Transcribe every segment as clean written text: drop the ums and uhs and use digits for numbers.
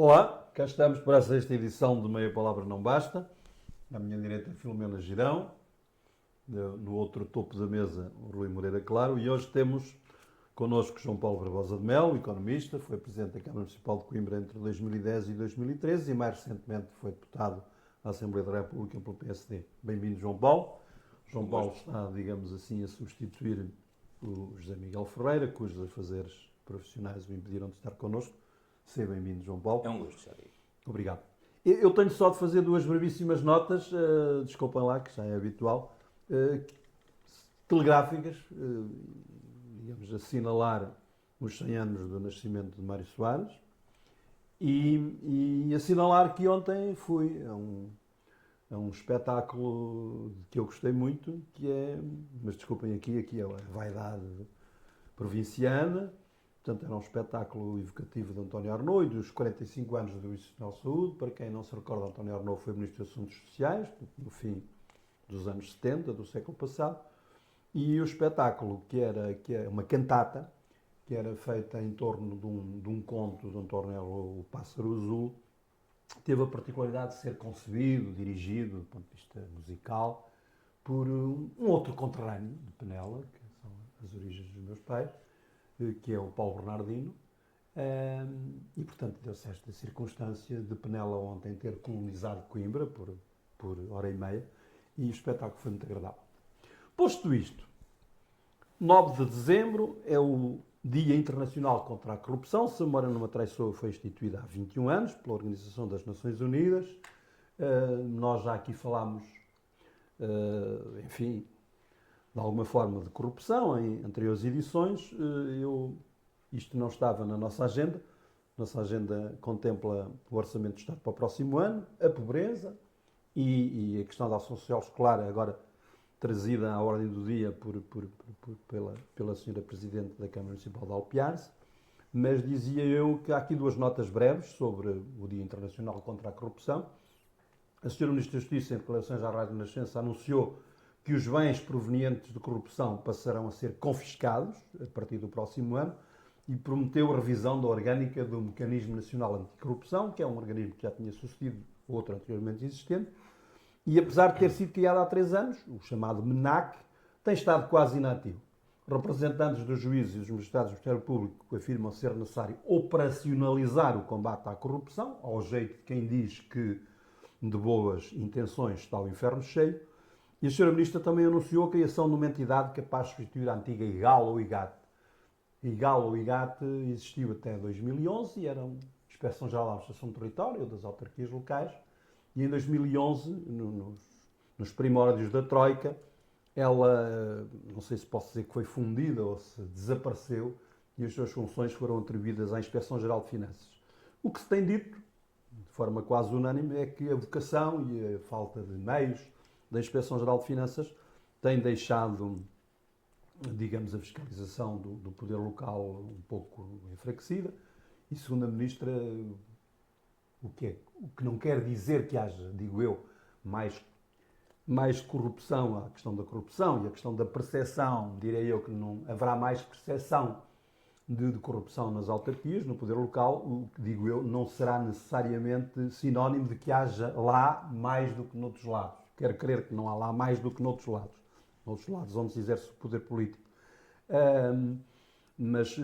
Olá, cá estamos para a sexta edição de Meia Palavra Não Basta. À minha direita, Filomena Girão. No outro topo da mesa, o Rui Moreira Claro. E hoje temos connosco João Paulo Barbosa de Melo, economista, foi presidente da Câmara Municipal de Coimbra entre 2010 e 2013 e mais recentemente foi deputado à Assembleia da República pelo PSD. Bem-vindo, João Paulo. João Paulo está, digamos assim, a substituir o José Miguel Ferreira, cujos afazeres profissionais o impediram de estar connosco. Seja bem-vindo, João Paulo. É um gosto estar aí. Obrigado. Eu tenho só de fazer duas brevíssimas notas, desculpem lá, que já é habitual, telegráficas, digamos, assinalar os 100 anos do nascimento de Mário Soares e assinalar que ontem fui a um espetáculo que eu gostei muito, que é, mas desculpem aqui é a vaidade provinciana. Portanto, era um espetáculo evocativo de António Arnaud e dos 45 anos do Instituto de Saúde. Para quem não se recorda, António Arnaud foi Ministro dos Assuntos Sociais, no fim dos anos 70 do século passado. E o espetáculo, que é uma cantata, que era feita em torno de um conto de António Arnaud, O Pássaro Azul, teve a particularidade de ser concebido, dirigido, do ponto de vista musical, por um outro conterrâneo de Penela, que são as origens dos meus pais, que é o Paulo Bernardino, e portanto deu-se esta circunstância de Penela ontem ter colonizado Coimbra por hora e meia, e o espetáculo foi muito agradável. Posto isto, 9 de dezembro é o Dia Internacional contra a Corrupção. Se a memória não me atraiçoa, foi instituída há 21 anos pela Organização das Nações Unidas. Nós já aqui falámos, enfim, de alguma forma de corrupção em anteriores edições. Isto não estava na nossa agenda. Nossa agenda contempla o Orçamento do Estado para o próximo ano, a pobreza e a questão da ação social escolar, agora trazida à ordem do dia pela senhora Presidente da Câmara Municipal de Alpiarce. Mas dizia eu que há aqui duas notas breves sobre o Dia Internacional contra a Corrupção. A senhora Ministra da Justiça, em declarações à Rádio Renascença, anunciou que os bens provenientes de corrupção passarão a ser confiscados a partir do próximo ano e prometeu a revisão da orgânica do Mecanismo Nacional Anticorrupção, que é um organismo que já tinha sucedido outro anteriormente existente, e apesar de ter sido criado há 3 anos, o chamado MENAC, tem estado quase inativo. Representantes dos juízes e dos magistrados do Ministério Público afirmam ser necessário operacionalizar o combate à corrupção, ao jeito de quem diz que de boas intenções está o inferno cheio. E a senhora Ministra também anunciou a criação de uma entidade capaz de substituir a antiga IGAL ou IGAT. IGAL ou IGAT existiu até 2011 e era uma Inspeção-Geral da Administração do Território, das autarquias locais, e em 2011, nos primórdios da Troika, ela, não sei se posso dizer que foi fundida ou se desapareceu, e as suas funções foram atribuídas à Inspeção-Geral de Finanças. O que se tem dito, de forma quase unânime, é que a vocação e a falta de meios da Inspeção-Geral de Finanças tem deixado, digamos, a fiscalização do poder local um pouco enfraquecida, e segundo a Ministra, o que não quer dizer que haja, digo eu, mais corrupção, a questão da corrupção e a questão da percepção, direi eu que não haverá mais percepção de corrupção nas autarquias, no poder local, o que digo eu, não será necessariamente sinónimo de que haja lá mais do que noutros lados. Quero crer que não há lá mais do que noutros lados onde se exerce o poder político. Mas,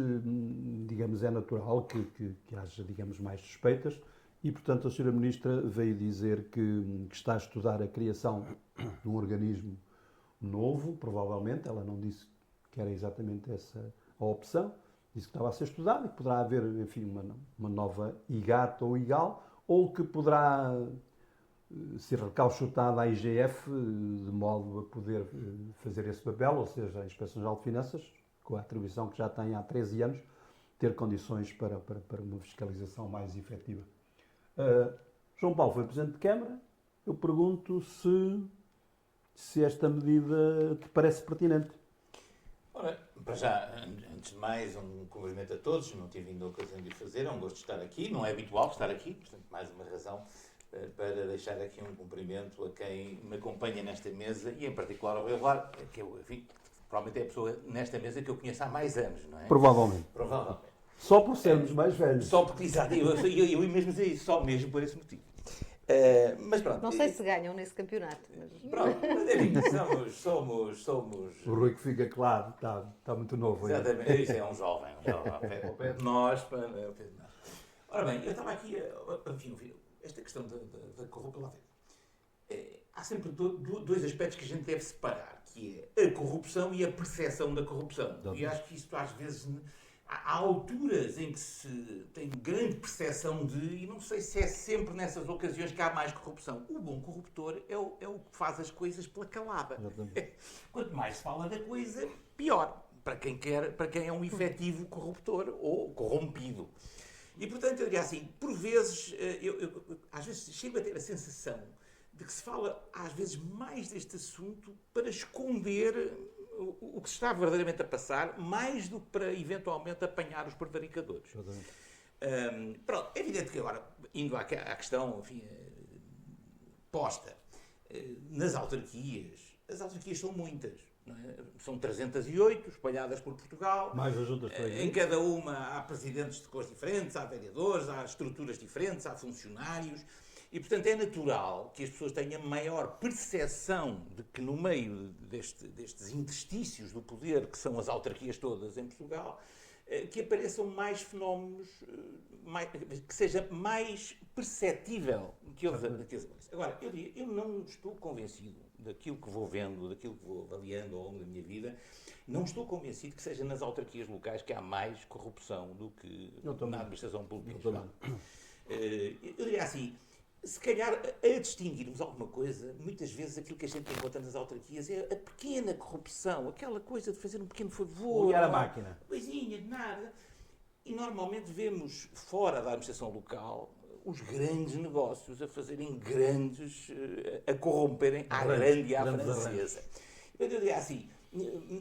digamos, é natural que haja, digamos, mais suspeitas e, portanto, a senhora Ministra veio dizer que está a estudar a criação de um organismo novo, provavelmente. Ela não disse que era exatamente essa a opção, disse que estava a ser estudado e que poderá haver, enfim, uma nova IGAT ou IGAL, ou que poderá ser recauchutada à IGF de modo a poder fazer esse papel, ou seja, a Inspeção-Geral de Finanças, com a atribuição que já tem há 13 anos, ter condições para uma fiscalização mais efetiva. João Paulo foi Presidente de Câmara. Eu pergunto se esta medida te parece pertinente. Ora, para já, antes de mais, um cumprimento a todos. Não tive ainda a ocasião de o fazer. É um gosto de estar aqui. Não é habitual estar aqui, portanto, mais uma razão para deixar aqui um cumprimento a quem me acompanha nesta mesa e, em particular, ao Eduardo, que eu, enfim, provavelmente é a pessoa nesta mesa que eu conheço há mais anos, não é? Provavelmente. Provavelmente. Só por sermos mais velhos. Só porque, exato, eu mesmo dizer isso, só mesmo por esse motivo. Mas pronto. Não sei se ganham nesse campeonato. Mas... Pronto, mas enfim, somos. O Rui que fica claro, está muito novo ainda. Exatamente, isso é um jovem, ao pé de nós. Ao pé de nós. Ora bem, eu estava aqui enfim, esta questão da corrupção. Lá há sempre dois aspectos que a gente deve separar, que é a corrupção e a percepção da corrupção. E acho que isto às vezes... Há alturas em que se tem grande percepção e não sei se é sempre nessas ocasiões que há mais corrupção. O bom corruptor é o que faz as coisas pela calada. Quanto mais se fala da coisa, pior. Para quem é um efetivo corruptor ou corrompido. E, portanto, eu diria assim, por vezes, às vezes chego a ter a sensação de que se fala, às vezes, mais deste assunto para esconder o que se está verdadeiramente a passar, mais do que para, eventualmente, apanhar os prevaricadores. Pronto, é evidente que agora, indo à questão, enfim, posta, nas autarquias, as autarquias são muitas. Não é? São 308 espalhadas por Portugal. Mais as juntas de freguesia. Em cada uma há presidentes de cores diferentes, há vereadores, há estruturas diferentes, há funcionários. E, portanto, é natural que as pessoas tenham maior percepção de que no meio destes interstícios do poder, que são as autarquias todas em Portugal, que apareçam mais fenómenos, que seja mais perceptível que houve daqueles. Agora, eu não estou convencido daquilo que vou vendo, daquilo que vou avaliando ao longo da minha vida, não estou convencido que seja nas autarquias locais que há mais corrupção do que na administração pública. Eu diria assim, se calhar, a distinguirmos alguma coisa, muitas vezes aquilo que a gente encontra nas autarquias é a pequena corrupção, aquela coisa de fazer um pequeno favor. Ligar a máquina. Coisinha, de nada. E normalmente vemos, fora da administração local, os grandes negócios a fazerem a corromperem à grande e à francesa. Eu diria assim,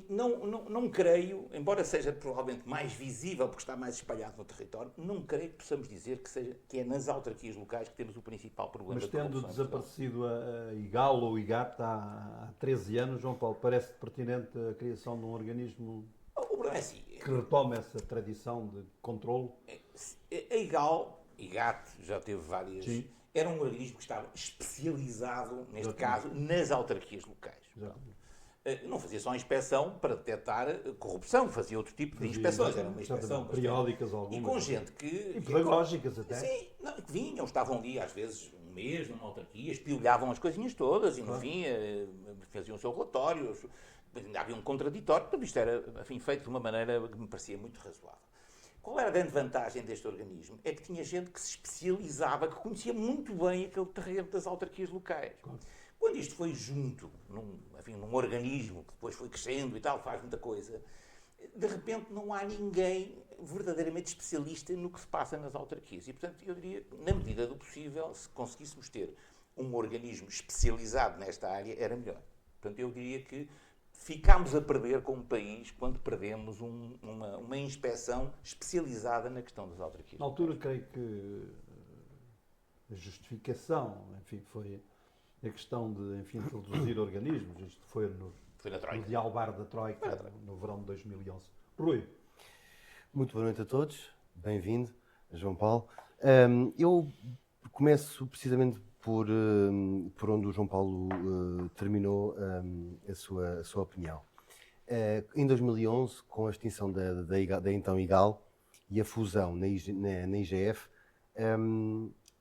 não creio, embora seja provavelmente mais visível porque está mais espalhado no território, não creio que possamos dizer que é nas autarquias locais que temos o principal problema Mas de corrupção. tendo desaparecido a IGAL ou IGAT há 13 anos, João Paulo, parece pertinente a criação de um organismo O problema é assim, que retome essa tradição de controle? a IGAT já teve várias... Sim. Era um organismo que estava especializado, neste caso, nas autarquias locais. Exatamente. Não fazia só a inspeção para detectar corrupção, fazia outro tipo de inspeções. Era uma inspeção periódicas, algumas. E com gente que... E pedagógicas até. Sim, que vinham, estavam ali às vezes um mês numa autarquia, espiolhavam as coisinhas todas e no fim faziam o seu relatório, havia um contraditório. Tudo isto era, enfim, feito de uma maneira que me parecia muito razoável. Qual era a grande vantagem deste organismo? É que tinha gente que se especializava, que conhecia muito bem aquele terreno das autarquias locais. Claro. Quando isto foi junto, num organismo que depois foi crescendo e tal, faz muita coisa, de repente não há ninguém verdadeiramente especialista no que se passa nas autarquias. E, portanto, eu diria que, na medida do possível, se conseguíssemos ter um organismo especializado nesta área, era melhor. Portanto, eu diria que ficámos a perder como país quando perdemos uma inspeção especializada na questão das autarquias. Na altura, creio que a justificação, enfim, foi a questão de, enfim, introduzir organismos. Isto foi no dialbar da Troika, no verão de 2011. Rui. Muito boa noite a todos. Bem-vindo, João Paulo. Eu começo precisamente por onde o João Paulo terminou a sua opinião. Em 2011, com a extinção da então IGAL e a fusão na IGF,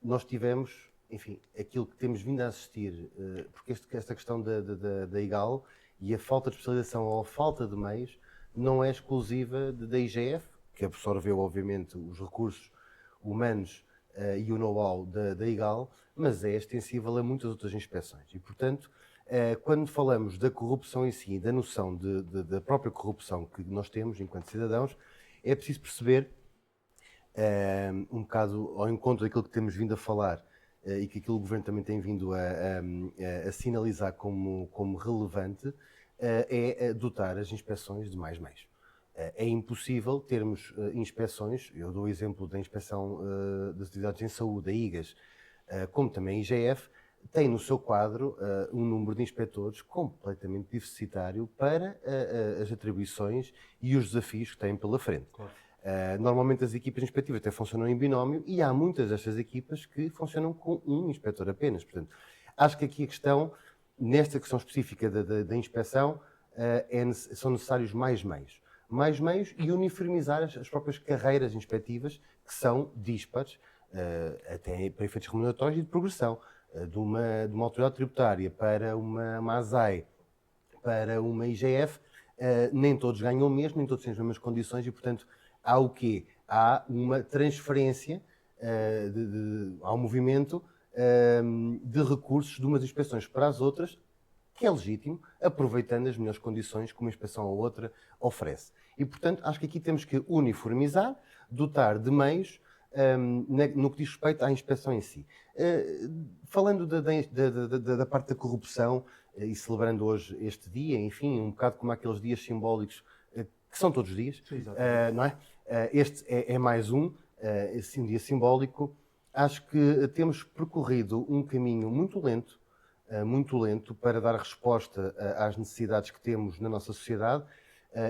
nós tivemos, enfim, aquilo que temos vindo a assistir, porque esta questão da IGAL e a falta de especialização ou a falta de meios não é exclusiva da IGF, que absorveu, obviamente, os recursos humanos e o know-how da IGAL, mas é extensível a muitas outras inspeções. E, portanto, quando falamos da corrupção em si, da noção da própria corrupção que nós temos enquanto cidadãos, é preciso perceber, um bocado ao encontro daquilo que temos vindo a falar e que aquilo que o Governo também tem vindo a sinalizar como relevante, é dotar as inspeções de mais meios. É impossível termos inspeções, eu dou o exemplo da inspeção das atividades em saúde, a IGAS, como também a IGF, tem no seu quadro um número de inspectores completamente deficitário para as atribuições e os desafios que têm pela frente. Claro. Normalmente as equipas inspectivas até funcionam em binómio e há muitas destas equipas que funcionam com um inspetor apenas. Portanto, acho que aqui a questão, nesta questão específica da inspeção, são necessários mais meios. Mais meios e uniformizar as próprias carreiras inspectivas, que são díspares, até para efeitos remuneratórios e de progressão. De uma autoridade tributária para uma ASAI, para uma IGF, nem todos ganham o mesmo, nem todos têm as mesmas condições e, portanto, há o quê? Há uma transferência, há um movimento de recursos de umas inspeções para as outras, que é legítimo, aproveitando as melhores condições que uma inspeção ou outra oferece. E, portanto, acho que aqui temos que uniformizar, dotar de meios no que diz respeito à inspeção em si. Falando da parte da corrupção e celebrando hoje este dia, enfim, um bocado como aqueles dias simbólicos que são todos os dias, não é? Este é mais um dia simbólico. Acho que temos percorrido um caminho muito lento para dar resposta às necessidades que temos na nossa sociedade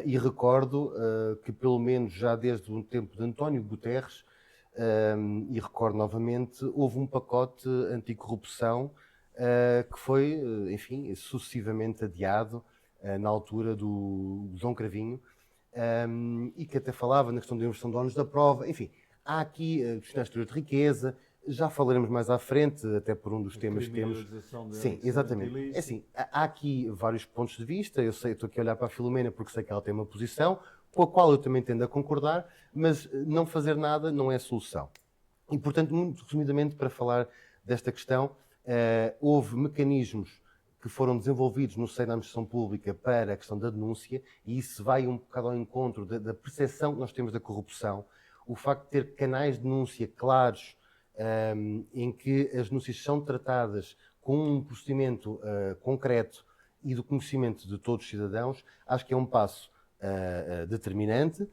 e recordo que pelo menos já desde o tempo de António Guterres, e recordo novamente, houve um pacote anticorrupção que foi, enfim, sucessivamente adiado na altura do João Cravinho e que até falava na questão da inversão de ónus da prova. Enfim, há aqui questões de riqueza, já falaremos mais à frente, até por um dos temas que temos. Sim, exatamente. É assim, há aqui vários pontos de vista, eu sei, estou aqui a olhar para a Filomena porque sei que ela tem uma posição, com a qual eu também tendo a concordar, mas não fazer nada não é solução. E, portanto, muito resumidamente, para falar desta questão, houve mecanismos que foram desenvolvidos no seio da administração pública para a questão da denúncia, e isso vai um bocado ao encontro da percepção que nós temos da corrupção. O facto de ter canais de denúncia claros, em que as denúncias são tratadas com um procedimento concreto e do conhecimento de todos os cidadãos, acho que é um passo determinante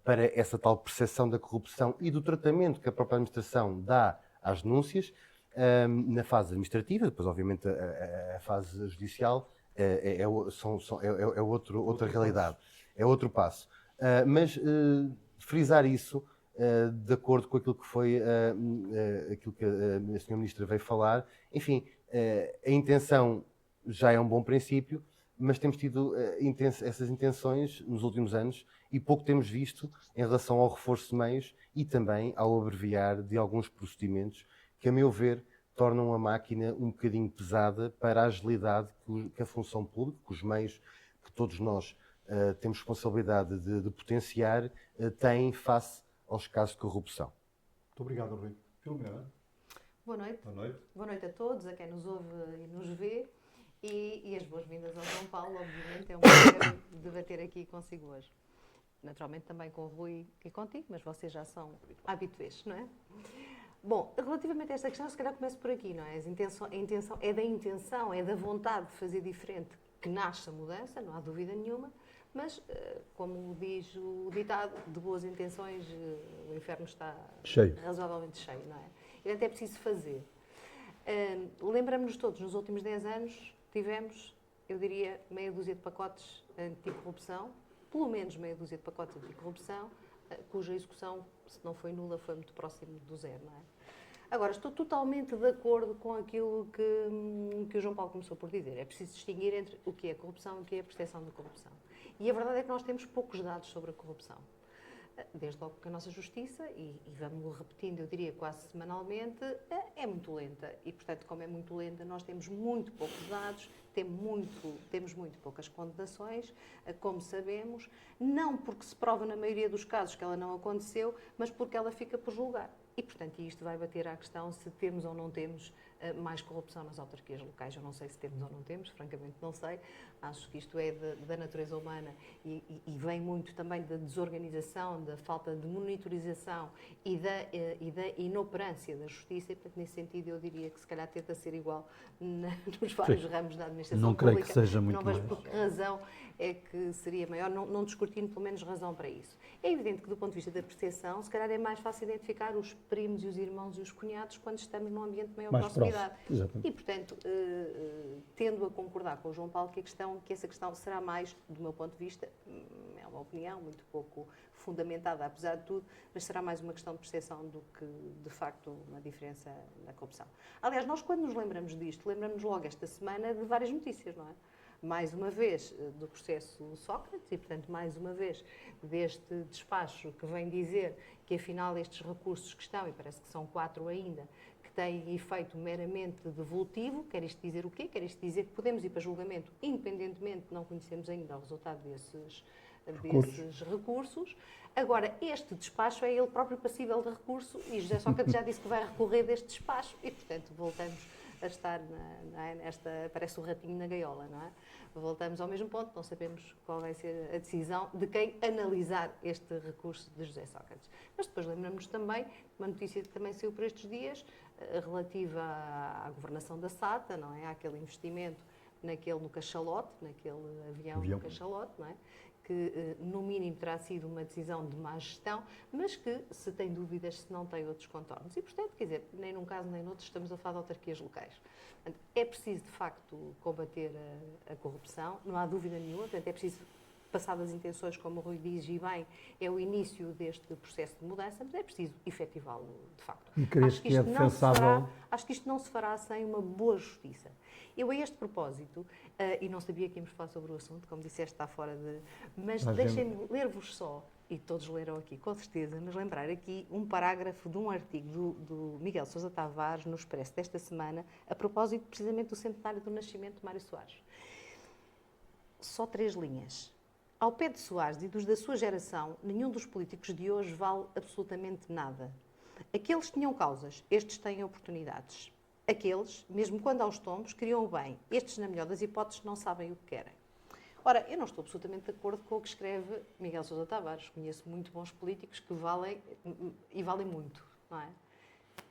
para essa tal percepção da corrupção e do tratamento que a própria administração dá às denúncias na fase administrativa. Depois, obviamente, a fase judicial é outra realidade, é outro passo. Mas frisar isso, de acordo com aquilo que foi aquilo que a Sra. Ministra veio falar, enfim, a intenção já é um bom princípio, mas temos tido essas intenções nos últimos anos e pouco temos visto em relação ao reforço de meios e também ao abreviar de alguns procedimentos que, a meu ver, tornam a máquina um bocadinho pesada para a agilidade que a função pública, que os meios que todos nós temos responsabilidade de potenciar, têm face aos casos de corrupção. Muito obrigado, Rui. Filomena. Boa noite. Boa noite. Boa noite a todos, a quem nos ouve e nos vê. E as boas-vindas ao João Paulo, obviamente, é um prazer debater aqui consigo hoje. Naturalmente também com o Rui e contigo, mas vocês já são habituês, não é? Bom, relativamente a esta questão, se calhar começo por aqui, não é? A intenção é da intenção, é da vontade de fazer diferente que nasce a mudança, não há dúvida nenhuma, mas, como diz o ditado, de boas intenções o inferno está cheio, razoavelmente cheio, não é? E, portanto, é preciso fazer. Lembramos-nos todos, nos últimos 10 anos, tivemos, eu diria, meia dúzia de pacotes anticorrupção, pelo menos meia dúzia de pacotes anticorrupção, cuja execução, se não foi nula, foi muito próximo do zero, não é? Agora, estou totalmente de acordo com aquilo que o João Paulo começou por dizer. É preciso distinguir entre o que é corrupção e o que é a percepção da corrupção. E a verdade é que nós temos poucos dados sobre a corrupção. Desde logo que a nossa justiça, e vamos repetindo, eu diria quase semanalmente, é muito lenta. E, portanto, como é muito lenta, nós temos muito poucos dados, temos muito poucas condenações, como sabemos, não porque se prova na maioria dos casos que ela não aconteceu, mas porque ela fica por julgar. E, portanto, isto vai bater à questão se temos ou não temos mais corrupção nas autarquias locais. Eu não sei se temos ou não temos, francamente não sei. Acho que isto é da natureza humana e vem muito também da desorganização, da falta de monitorização e da inoperância da justiça. E, portanto, nesse sentido, eu diria que se calhar tenta ser igual nos vários ramos da administração não pública. Não creio que seja muito não vejo por que razão é que seria maior, não discutindo pelo menos razão para isso. É evidente que, do ponto de vista da percepção, se calhar é mais fácil identificar os primos e os irmãos e os cunhados quando estamos num ambiente de maior proximidade. responsabilidade. Exatamente. E, portanto, tendo a concordar com o João Paulo que essa questão será mais, do meu ponto de vista, é uma opinião muito pouco fundamentada, apesar de tudo, mas será mais uma questão de percepção do que, de facto, uma diferença na corrupção. Aliás, nós, quando nos lembramos disto, lembramos logo esta semana de várias notícias, não é? Mais uma vez, do processo Sócrates e, portanto, mais uma vez, deste despacho que vem dizer que, afinal, estes recursos que estão, e parece que são 4 ainda, que têm efeito meramente devolutivo, quer isto dizer o quê? Quer isto dizer que podemos ir para julgamento independentemente, não conhecemos ainda o resultado desses recursos. Agora, este despacho é ele próprio passível de recurso e José Sócrates já disse que vai recorrer deste despacho e, portanto, voltamos a estar nesta, parece o ratinho na gaiola, não é? Voltamos ao mesmo ponto, não sabemos qual vai ser a decisão de quem analisar este recurso de José Sócrates. Mas depois lembramos também, uma notícia que também saiu por estes dias, relativa à governação da SATA, não é? Aquele investimento no cachalote, naquele avião do cachalote, não é? Que no mínimo terá sido uma decisão de má gestão, mas que se tem dúvidas se não tem outros contornos. E, portanto, quer dizer, nem num caso nem noutro estamos a falar de autarquias locais. Portanto, é preciso, de facto, combater a corrupção, não há dúvida nenhuma, portanto, é preciso, passadas as intenções, como o Rui diz, e bem, é o início deste processo de mudança, mas é preciso efetivá-lo, de facto. E crees que é defensável? Acho que isto não se fará sem uma boa justiça. Eu, a este propósito, e não sabia que íamos falar sobre o assunto, como disseste, está fora de... Mas deixem-me ler-vos só, e todos leram aqui, com certeza, mas lembrar aqui um parágrafo de um artigo do Miguel Sousa Tavares, no Expresso desta semana, a propósito precisamente do centenário do nascimento de Mário Soares. Só 3 linhas. Ao pé de Soares e dos da sua geração, nenhum dos políticos de hoje vale absolutamente nada. Aqueles tinham causas, estes têm oportunidades. Aqueles, mesmo quando aos tombos, queriam o bem. Estes, na melhor das hipóteses, não sabem o que querem. Ora, eu não estou absolutamente de acordo com o que escreve Miguel Sousa Tavares. Conheço muito bons políticos que valem, e valem muito, não é?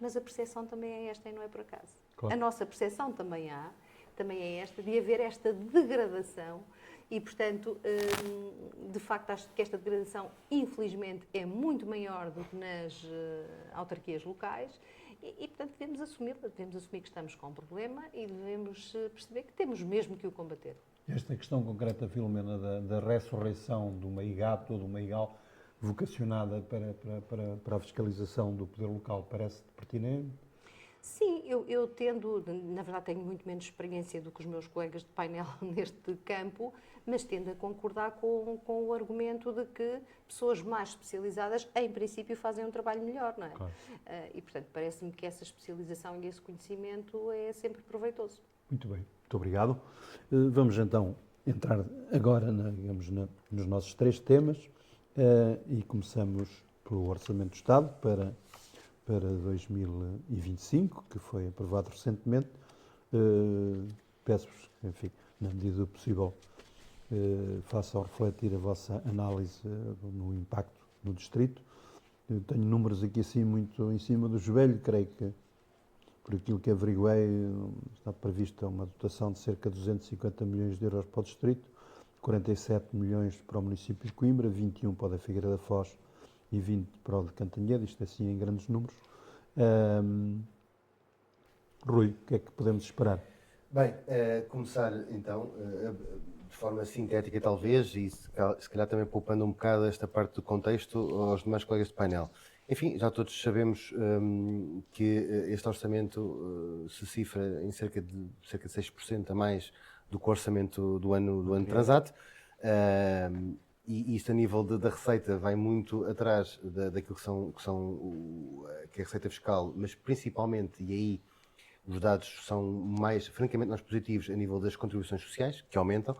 Mas a percepção também é esta e não é por acaso. Claro. A nossa percepção também é esta, de haver esta degradação e, portanto, de facto, acho que esta degradação, infelizmente, é muito maior do que nas autarquias locais. E, portanto, devemos assumir que estamos com um problema e devemos perceber que temos mesmo que o combater. Esta questão concreta, Filomena, da ressurreição de uma IGAT ou de uma IGAL vocacionada para a fiscalização do poder local, parece-te pertinente? Sim, eu tendo, na verdade tenho muito menos experiência do que os meus colegas de painel neste campo, mas tendo a concordar com o argumento de que pessoas mais especializadas, em princípio, fazem um trabalho melhor, não é? Claro. E, portanto, parece-me que essa especialização e esse conhecimento é sempre proveitoso. Muito bem, muito obrigado. Vamos então entrar agora, nos nossos 3 temas e começamos pelo Orçamento do Estado para 2025, que foi aprovado recentemente. Peço-vos que, enfim, na medida do possível, façam refletir a vossa análise no impacto no distrito. Eu tenho números aqui assim muito em cima do joelho, creio que, por aquilo que averiguei, está prevista uma dotação de cerca de 250 milhões de euros para o distrito, 47 milhões para o município de Coimbra, 21 para o da Figueira da Foz e 20 para o de Cantanhede, isto assim em grandes números. Rui, o que é que podemos esperar? Bem, começar então, de forma sintética talvez, e se calhar também poupando um bocado esta parte do contexto aos demais colegas de painel. Enfim, já todos sabemos que este orçamento se cifra em cerca de 6% a mais do que o orçamento do ano transato. E isto a nível da receita vai muito atrás daquilo que é a receita fiscal, mas principalmente, e aí os dados são francamente mais positivos a nível das contribuições sociais, que aumentam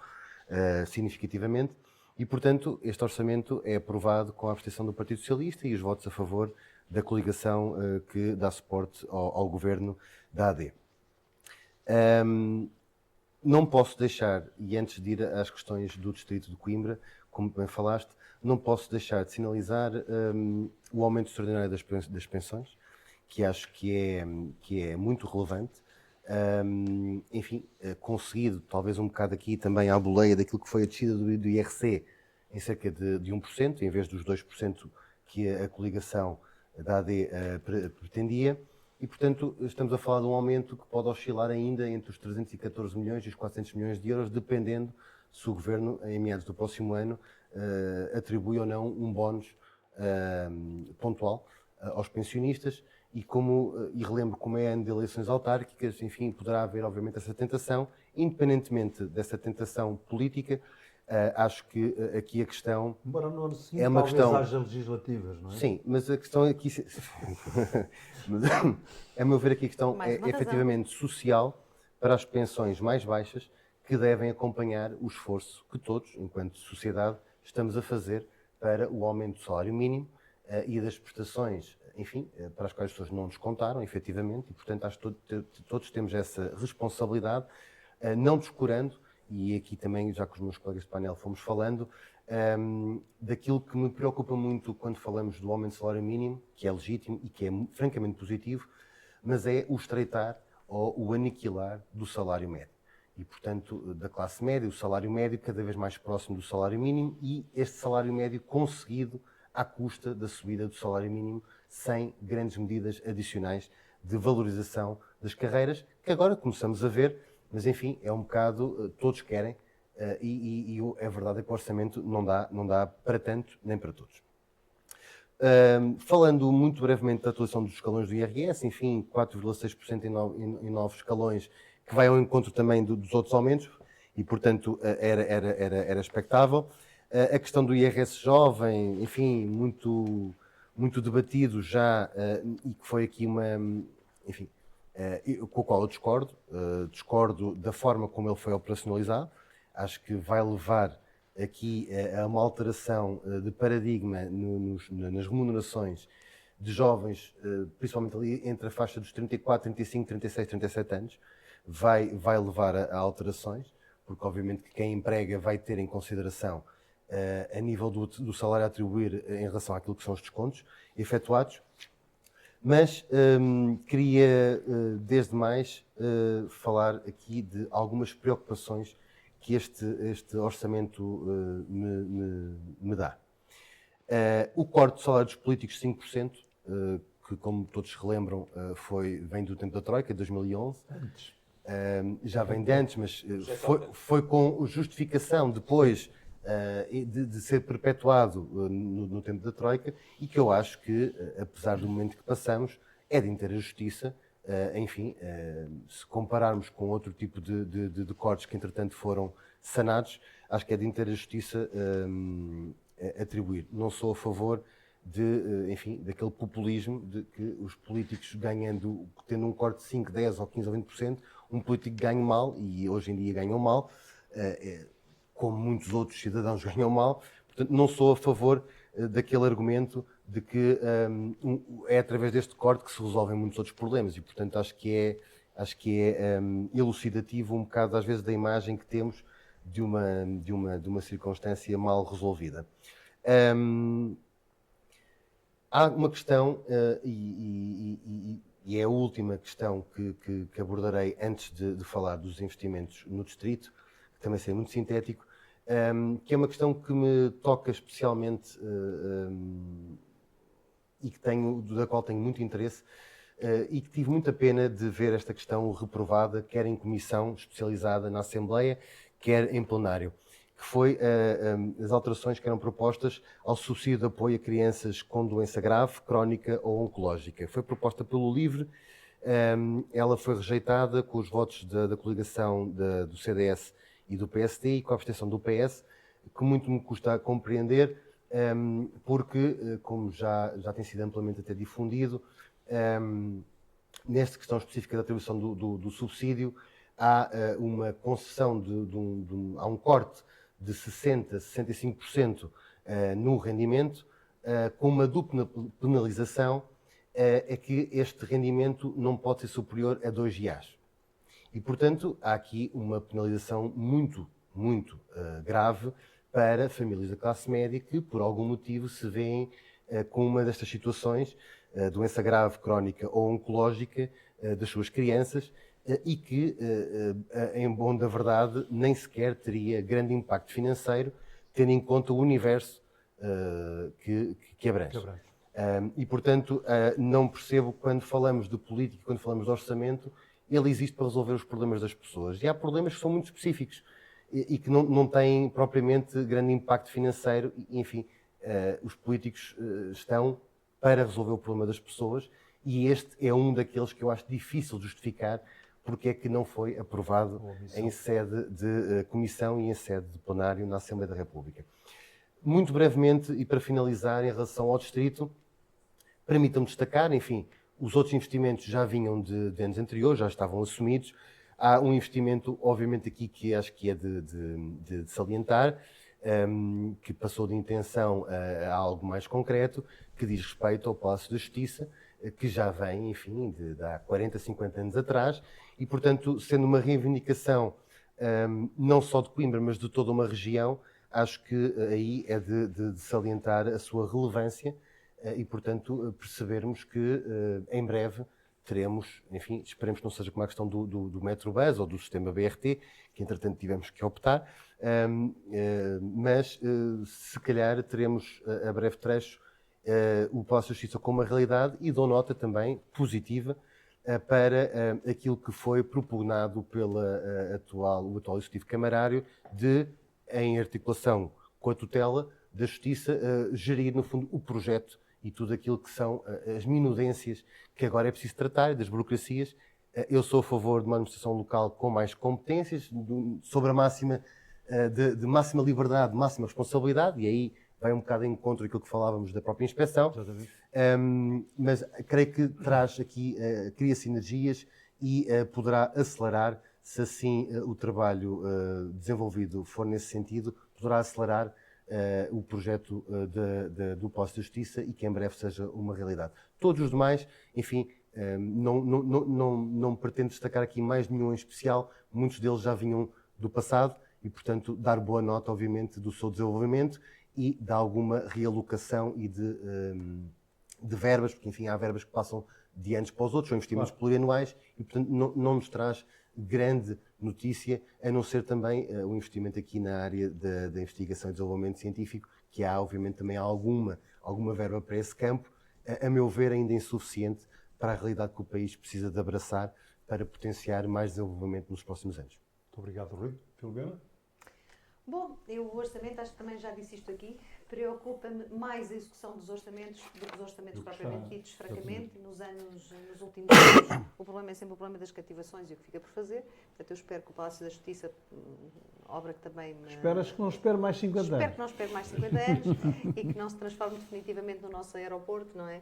significativamente, e portanto este orçamento é aprovado com a abstenção do Partido Socialista e os votos a favor da coligação que dá suporte ao governo da AD. Não posso deixar, e antes de ir às questões do distrito de Coimbra, como bem falaste, não posso deixar de sinalizar o aumento extraordinário das pensões, que acho que é muito relevante. Enfim, conseguido talvez um bocado aqui também à boleia daquilo que foi a descida do IRC em cerca de 1%, em vez dos 2% que a coligação da AD pretendia. e, portanto, estamos a falar de um aumento que pode oscilar ainda entre os 314 milhões e os 400 milhões de euros, dependendo se o Governo, em meados do próximo ano, atribui ou não um bónus pontual aos pensionistas. E relembro, como é ano de eleições autárquicas, enfim, poderá haver, obviamente, essa tentação. Independentemente dessa tentação política, acho que aqui a questão... Embora no ano seguinte É uma talvez questão- haja legislativas, não é? Sim, mas a questão aqui... Mas, a meu ver, aqui a questão Mais é uma razão. efetivamente social para as pensões mais baixas, que devem acompanhar o esforço que todos, enquanto sociedade, estamos a fazer para o aumento do salário mínimo e das prestações, enfim, para as quais as pessoas não descontaram, efetivamente, e, portanto, acho que todos temos essa responsabilidade, não descurando, e aqui também, já com os meus colegas de painel fomos falando, daquilo que me preocupa muito quando falamos do aumento do salário mínimo, que é legítimo e que é francamente positivo, mas é o estreitar ou o aniquilar do salário médio. E, portanto, da classe média, o salário médio cada vez mais próximo do salário mínimo e este salário médio conseguido à custa da subida do salário mínimo, sem grandes medidas adicionais de valorização das carreiras, que agora começamos a ver, mas enfim, é um bocado, todos querem, e a verdade é que o orçamento não dá para tanto, nem para todos. Falando muito brevemente da atuação dos escalões do IRS, enfim, 4,6% em novos escalões, que vai ao encontro também dos outros aumentos, e portanto era expectável. A questão do IRS jovem, enfim, muito debatido já, e que foi aqui enfim, com o qual eu discordo da forma como ele foi operacionalizado. Acho que vai levar aqui a uma alteração de paradigma nas remunerações de jovens, principalmente ali entre a faixa dos 34, 35, 36, 37 anos, vai levar a alterações, porque obviamente que quem emprega vai ter em consideração a nível do salário a atribuir em relação àquilo que são os descontos efetuados. Mas queria, desde mais, falar aqui de algumas preocupações que este orçamento me dá. O corte do salário dos políticos, 5%, que, como todos se relembram, vem do tempo da Troika, de 2011. Antes. Já vem de antes, mas foi com justificação depois de ser perpetuado no tempo da Troika, e que eu acho que, apesar do momento que passamos, é de inteira justiça. Enfim, se compararmos com outro tipo de cortes que entretanto foram sanados, acho que é de inteira justiça atribuir. Não sou a favor enfim, daquele populismo de que os políticos tendo um corte de 5, 10 ou 15 ou 20%, um político ganha mal, e hoje em dia ganham mal, como muitos outros cidadãos ganham mal. Portanto, não sou a favor daquele argumento de que é através deste corte que se resolvem muitos outros problemas, e portanto acho que é elucidativo um bocado às vezes da imagem que temos de uma circunstância mal resolvida. Há uma questão, e é a última questão que abordarei antes de falar dos investimentos no distrito, que também será muito sintético, que é uma questão que me toca especialmente e da qual tenho muito interesse, e que tive muita pena de ver esta questão reprovada, quer em comissão especializada na Assembleia, quer em plenário, que foi as alterações que eram propostas ao subsídio de apoio a crianças com doença grave, crónica ou oncológica. Foi proposta pelo LIVRE, ela foi rejeitada com os votos da coligação do CDS e do PSD, e com a abstenção do PS, que muito me custa a compreender, porque, como já tem sido amplamente até difundido, nesta questão específica da atribuição do subsídio, há uma concessão, há um corte de 60% a 65% no rendimento, com uma dupla penalização, é que este rendimento não pode ser superior a 2 IAs. E, portanto, há aqui uma penalização muito grave para famílias da classe média que, por algum motivo, se veem com uma destas situações, doença grave, crónica ou oncológica das suas crianças, e que, em bom da verdade, nem sequer teria grande impacto financeiro, tendo em conta o universo que abrange. E, portanto, não percebo quando falamos de política, quando falamos de orçamento, ele existe para resolver os problemas das pessoas. E há problemas que são muito específicos e que não têm propriamente grande impacto financeiro. Enfim, os políticos estão para resolver o problema das pessoas e este é um daqueles que eu acho difícil de justificar porque é que não foi aprovado em sede de comissão e em sede de plenário na Assembleia da República. Muito brevemente, e para finalizar, em relação ao distrito, permitam-me destacar, enfim, os outros investimentos já vinham de anos anteriores, já estavam assumidos. Há um investimento, obviamente, aqui que acho que é de salientar, que passou de intenção a algo mais concreto, que diz respeito ao Palácio da Justiça, que já vem, enfim, de há 40, 50 anos atrás, e, portanto, sendo uma reivindicação não só de Coimbra, mas de toda uma região, acho que aí é de salientar a sua relevância e, portanto, percebermos que em breve teremos, enfim, esperemos que não seja como a questão do Metrobus ou do sistema BRT, que entretanto tivemos que optar, mas se calhar teremos a breve trecho o Palácio da Justiça como uma realidade e dou nota também positiva para aquilo que foi propugnado pela o atual Executivo Camarário de, em articulação com a tutela da Justiça, gerir, no fundo, o projeto e tudo aquilo que são as minudências que agora é preciso tratar, das burocracias. Eu sou a favor de uma administração local com mais competências, sobre a máxima, de máxima liberdade, máxima responsabilidade, e aí vai um bocado em encontro daquilo que falávamos da própria inspeção. Mas creio que traz aqui, cria sinergias e poderá acelerar, se assim o trabalho desenvolvido for nesse sentido, poderá acelerar o projeto do Palácio da Justiça e que em breve seja uma realidade. Todos os demais, enfim, não pretendo destacar aqui mais nenhum em especial, muitos deles já vinham do passado e, portanto, dar boa nota, obviamente, do seu desenvolvimento e de alguma realocação e de verbas, porque, enfim, há verbas que passam de anos para os outros, são investimentos plurianuais e, portanto, não nos traz grande notícia, a não ser também o investimento aqui na área da investigação e desenvolvimento científico, que há, obviamente, também alguma verba para esse campo, a meu ver, ainda insuficiente para a realidade que o país precisa de abraçar para potenciar mais desenvolvimento nos próximos anos. Muito obrigado, Rui. Filomena? Bom, eu o orçamento, acho que também já disse isto aqui, preocupa-me mais a execução dos orçamentos do que os orçamentos propriamente ditos, francamente. Nos últimos anos, o problema é sempre o problema das cativações e o que fica por fazer. Portanto, eu espero que o Palácio da Justiça, obra que também me... Esperas que não espere mais 50 anos? Espero que não espere mais 50 anos e que não se transforme definitivamente no nosso aeroporto, não é?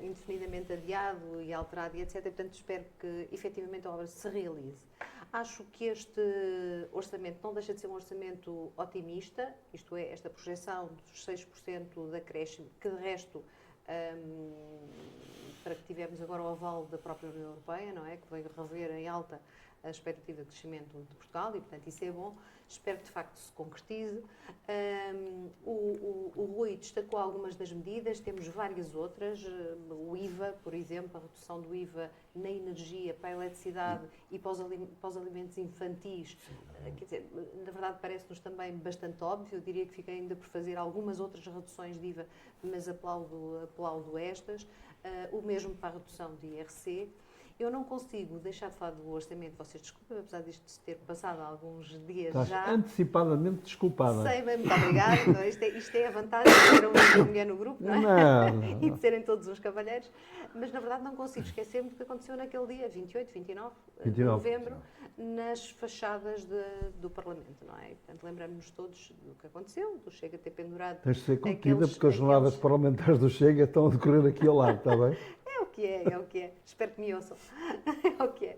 Indefinidamente adiado e alterado e etc. Portanto, espero que efetivamente a obra se realize. Acho que este orçamento não deixa de ser um orçamento otimista, isto é, esta projeção dos 6% da creche, que de resto, para que tivemos agora o aval da própria União Europeia, não é? Que veio rever em alta a expectativa de crescimento de Portugal e, portanto, isso é bom. Espero que, de facto, se concretize. O Rui destacou algumas das medidas, temos várias outras. O IVA, por exemplo, a redução do IVA na energia, para a eletricidade e para os alimentos infantis. Quer dizer, na verdade, parece-nos também bastante óbvio. Eu diria que fica ainda por fazer algumas outras reduções de IVA, mas aplaudo estas. O mesmo para a redução de IRC. Eu não consigo deixar de falar do orçamento, vocês desculpem, apesar disto ter passado alguns dias. Estás já. Antecipadamente desculpada. Sei bem, muito obrigada. Então, isto é a vantagem de ter uma mulher no grupo, não é? Não. E de serem todos uns cavalheiros. Mas, na verdade, não consigo esquecer-me do que aconteceu naquele dia, 28, 29 de novembro, nas fachadas do Parlamento, não é? Portanto, lembramos-nos todos do que aconteceu, do Chega ter pendurado. Tens de ser contida, porque as jornadas parlamentares do Chega estão a decorrer aqui ao lado, está bem? É o que é. Espero que me ouçam. É o que é.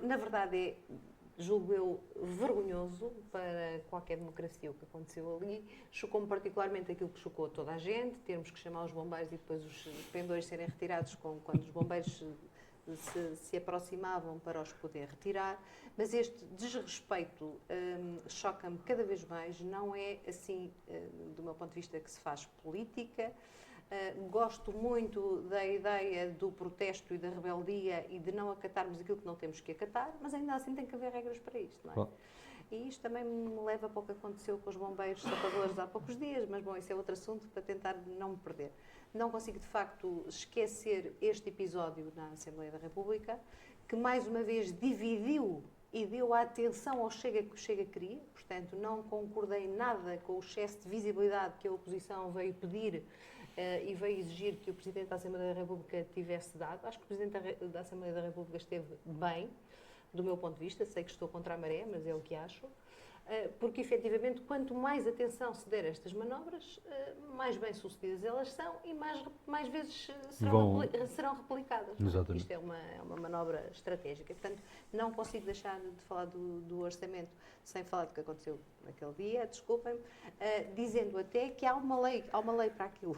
Na verdade, é, julgo eu, vergonhoso para qualquer democracia o que aconteceu ali. Chocou-me particularmente aquilo que chocou toda a gente, termos que chamar os bombeiros e depois os pendões serem retirados quando os bombeiros se aproximavam para os poder retirar. Mas este desrespeito choca-me cada vez mais. Não é assim, do meu ponto de vista, que se faz política. Gosto muito da ideia do protesto e da rebeldia e de não acatarmos aquilo que não temos que acatar, mas ainda assim tem que haver regras para isto, não é? E isto também me leva para o que aconteceu com os bombeiros sapadores há poucos dias, mas bom, isso é outro assunto para tentar não me perder. Não consigo, de facto, esquecer este episódio na Assembleia da República, que mais uma vez dividiu e deu a atenção ao Chega que o Chega queria. Portanto, não concordei nada com o excesso de visibilidade que a oposição veio pedir e veio exigir que o Presidente da Assembleia da República tivesse dado. Acho que o Presidente da Assembleia da República esteve bem, do meu ponto de vista. Sei que estou contra a maré, mas é o que acho. Porque, efetivamente, quanto mais atenção se der a estas manobras, mais bem-sucedidas elas são e mais vezes serão replicadas. Exatamente. Isto é uma manobra estratégica. Portanto, não consigo deixar de falar do orçamento sem falar do que aconteceu naquele dia, desculpem-me, dizendo até que há uma lei para aquilo.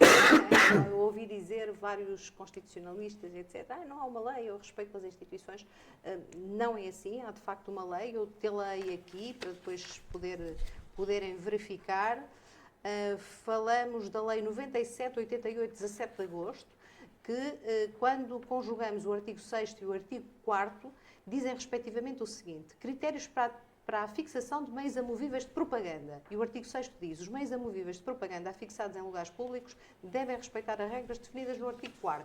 Eu ouvi dizer vários constitucionalistas, etc. Não há uma lei, eu respeito as instituições. Não é assim, há de facto uma lei, eu tê-la-ei aqui para depois poderem verificar. Falamos da Lei 97/88, 17 de agosto, que quando conjugamos o artigo 6º e o artigo 4º, dizem respectivamente o seguinte: critérios para a fixação de meios amovíveis de propaganda. E o artigo 6º diz: os meios amovíveis de propaganda afixados em lugares públicos devem respeitar as regras definidas no artigo 4º,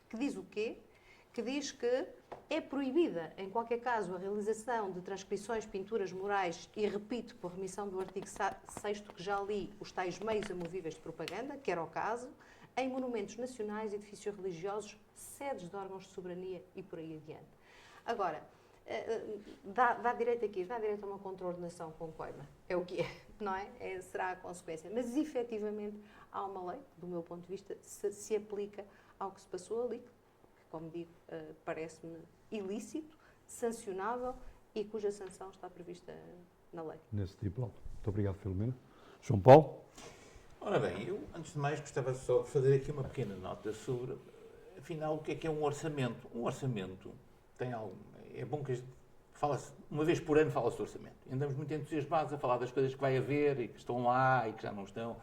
que diz o quê? Que diz que é proibida, em qualquer caso, a realização de transcrições, pinturas murais, e repito, por remissão do artigo 6º que já li, os tais meios amovíveis de propaganda, que era o caso, em monumentos nacionais, edifícios religiosos, sedes de órgãos de soberania e por aí adiante. Agora, dá direito aqui, dá direito a uma contraordenação com coima. É o que é, não é? Será a consequência. Mas, efetivamente, há uma lei, do meu ponto de vista, se aplica ao que se passou ali, como digo, parece-me ilícito, sancionável e cuja sanção está prevista na lei. Nesse tipo, muito obrigado, Filomena. João Paulo? Ora bem, eu, antes de mais, gostava só de fazer aqui uma pequena nota sobre, afinal, o que é um orçamento. Um orçamento tem algo... É bom que fala-se, uma vez por ano fala-se do orçamento. Andamos muito entusiasmados a falar das coisas que vai haver e que estão lá e que já não estão.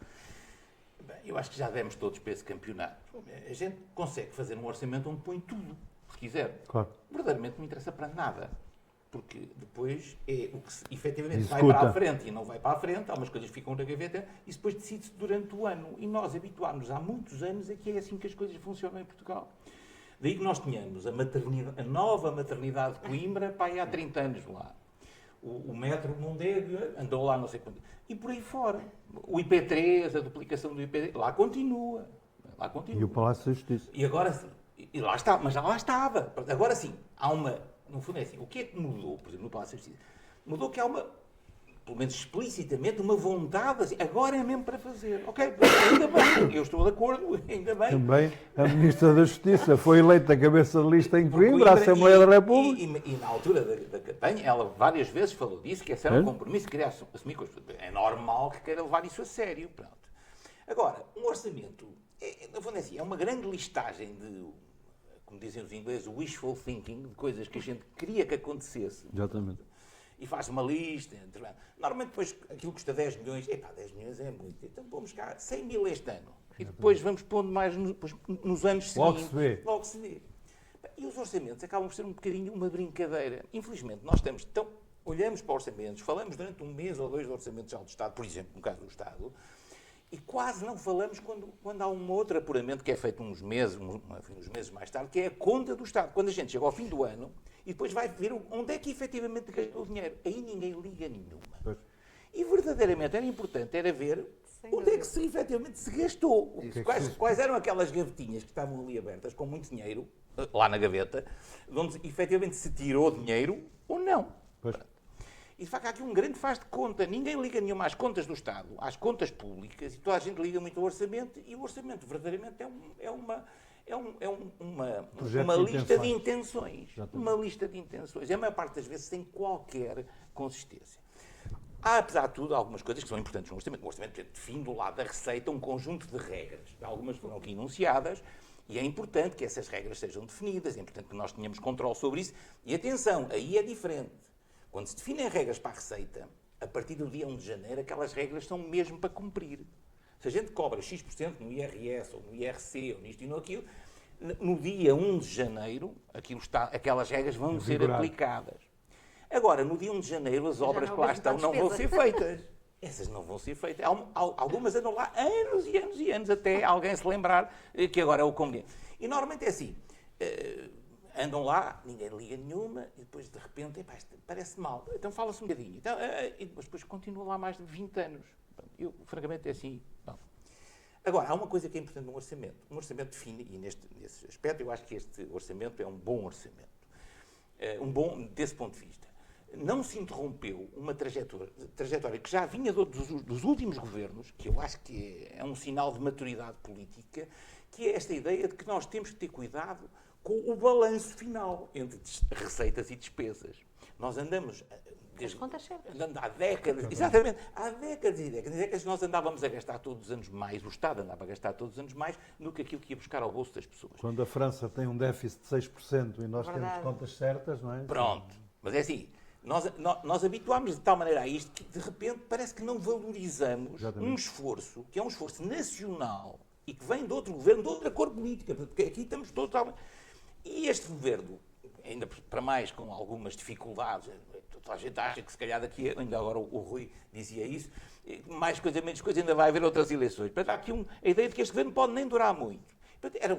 Bem, eu acho que já demos todos para esse campeonato. A gente consegue fazer um orçamento onde põe tudo, se quiser. Claro. Verdadeiramente não interessa para nada. Porque depois é o que efetivamente Executa. vai para a frente e não vai para a frente, algumas coisas ficam na gaveta e depois decide-se durante o ano. E nós habituámos há muitos anos a que é assim que as coisas funcionam em Portugal. Daí que nós tínhamos a nova maternidade de Coimbra, pá, há 30 anos lá. O metro Mondego andou lá não sei quanto. E por aí fora. O IP3, a duplicação do IP3, lá continua. Lá continua. E o Palácio da Justiça. E agora sim. E lá está, mas já lá estava. Agora sim, há uma... No fundo é assim, o que é que mudou, por exemplo, no Palácio da Justiça? Mudou que há uma, pelo menos explicitamente, uma vontade, assim, agora é mesmo para fazer. Ok, ainda bem, eu estou de acordo, ainda bem. Também a Ministra da Justiça foi eleita cabeça de lista em Coimbra, a Assembleia da República. E na altura da campanha, ela várias vezes falou disso, que esse era um compromisso que queria assumir. É normal que queira levar isso a sério. Pronto. Agora, um orçamento, no fundo é assim, é uma grande listagem de, como dizem os ingleses, wishful thinking, de coisas que a gente queria que acontecesse. Exatamente. E faz uma lista. Normalmente depois aquilo custa 10 milhões. Epá, 10 milhões é muito. Então vamos cá 100 mil este ano. E depois vamos pondo mais nos anos seguintes. Logo se vê. Logo se vê. E os orçamentos acabam por ser um bocadinho uma brincadeira. Infelizmente, nós estamos tão... Olhamos para orçamentos, falamos durante um mês ou dois de orçamentos geral do Estado, por exemplo, no caso do Estado, e quase não falamos quando há um outro apuramento que é feito uns meses mais tarde, que é a conta do Estado. Quando a gente chega ao fim do ano e depois vai ver onde é que efetivamente gastou o dinheiro. Aí ninguém liga nenhuma. Pois. E verdadeiramente era importante ver onde é que efetivamente se gastou. Quais eram aquelas gavetinhas que estavam ali abertas com muito dinheiro, lá na gaveta, onde efetivamente se tirou dinheiro ou não. Pois. E de facto há aqui um grande faz de conta. Ninguém liga nenhuma às contas do Estado, às contas públicas, e toda a gente liga muito ao orçamento, e o orçamento verdadeiramente é uma lista de intenções. Uma lista de intenções. E a maior parte das vezes sem qualquer consistência. Há, apesar de tudo, algumas coisas que são importantes no orçamento. O orçamento define do lado da receita um conjunto de regras. Algumas foram aqui enunciadas, e é importante que essas regras sejam definidas, é importante que nós tenhamos controle sobre isso. E atenção, aí é diferente. Quando se definem regras para a receita, a partir do dia 1 de janeiro, aquelas regras são mesmo para cumprir. Se a gente cobra X% no IRS, ou no IRC, ou nisto e no aquilo, no dia 1 de janeiro, aquelas regras vão ser aplicadas. Agora, no dia 1 de janeiro, as obras que lá estão não vão ser despesa. feitas. Essas não vão ser feitas. Algumas andam lá anos e anos e anos, até alguém se lembrar que agora é o conveniente. E normalmente é assim. Andam lá, ninguém liga nenhuma, e depois de repente, epá, isto parece mal. Então fala-se um bocadinho. Então, e depois continua lá mais de 20 anos. Eu, francamente, é assim. Bom. Agora, há uma coisa que é importante no orçamento. Um orçamento define, e nesse aspecto eu acho que este orçamento é um bom orçamento. Desse ponto de vista. Não se interrompeu uma trajetória que já vinha dos últimos governos, que eu acho que é um sinal de maturidade política, que é esta ideia de que nós temos que ter cuidado com o balanço final entre receitas e despesas. Nós andamos... As contas certas. Andando há décadas, exatamente, há décadas e décadas, nós andávamos a gastar todos os anos mais, o Estado andava a gastar todos os anos mais do que aquilo que ia buscar ao bolso das pessoas. Quando a França tem um déficit de 6% e nós temos contas certas, não é? Pronto, mas é assim, nós habituámos de tal maneira a isto que de repente parece que não valorizamos um esforço, que é um esforço nacional e que vem de outro governo, de outra cor política, porque aqui estamos todos... E este governo, ainda para mais com algumas dificuldades, a gente acha que se calhar daqui, ainda agora o Rui dizia isso, mais coisa, menos coisa, ainda vai haver outras eleições. Portanto, há aqui a ideia de que este governo pode nem durar muito. Portanto, era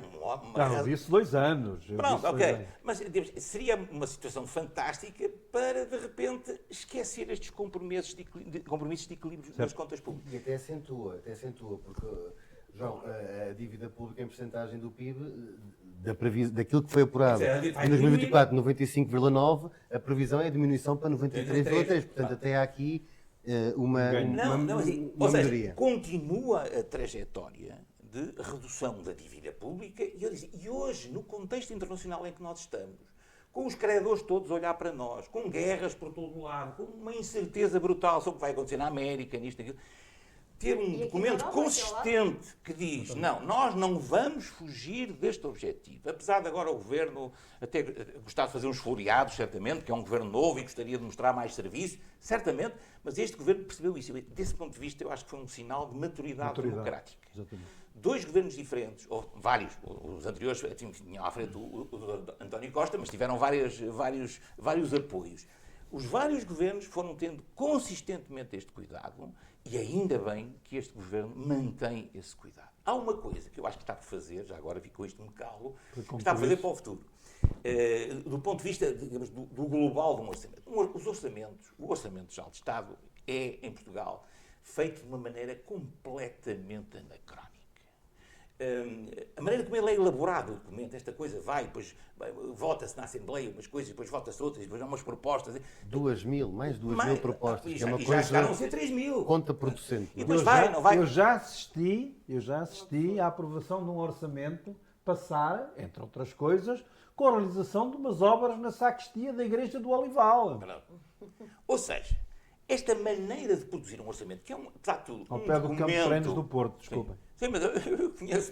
eu disse 2 anos. Pronto, ok. Mas seria uma situação fantástica para, de repente, esquecer estes compromissos de equilíbrio das contas públicas. E até acentua, porque, João, a dívida pública em porcentagem do PIB, daquilo que foi apurado em 2024, 95,9%, a previsão é a diminuição para 93,3%. Portanto, até há aqui uma melhoria. Continua a trajetória de redução da dívida pública e hoje, no contexto internacional em que nós estamos, com os credores todos a olhar para nós, com guerras por todo o lado, com uma incerteza brutal sobre o que vai acontecer na América, nisto, naquilo, ter um documento consistente que diz, não, nós não vamos fugir deste objetivo. Apesar de agora o Governo até gostar de fazer uns floreados, certamente, que é um Governo novo e gostaria de mostrar mais serviço, certamente, mas este Governo percebeu isso. Desse ponto de vista, eu acho que foi um sinal de maturidade democrática. Exatamente. 2 governos diferentes, ou vários, os anteriores tinham à frente o António Costa, mas tiveram vários apoios. Os vários governos foram tendo consistentemente este cuidado e ainda bem que este governo mantém esse cuidado. Há uma coisa que eu acho que está por fazer, já agora fico com isto me calo, que está a fazer para o futuro. Do ponto de vista, digamos, do global de um orçamento. O Orçamento Geral de Estado é, em Portugal, feito de uma maneira completamente anacrónica. A maneira como ele é elaborado, o documento, esta coisa vai, depois vota-se na Assembleia umas coisas, depois vota-se outras, depois há umas propostas. 2.000, mais 2.000 propostas. E é uma já coisa chegaram a ser 3.000. Conta producente. E depois não vai. Eu já assisti à aprovação de um orçamento passar, entre outras coisas, com a realização de umas obras na sacristia da Igreja do Olival. Ou seja, esta maneira de produzir um orçamento, que é apesar de tudo, Ao pé do Campo de Treinos do Porto, desculpem. Sim, mas eu conheço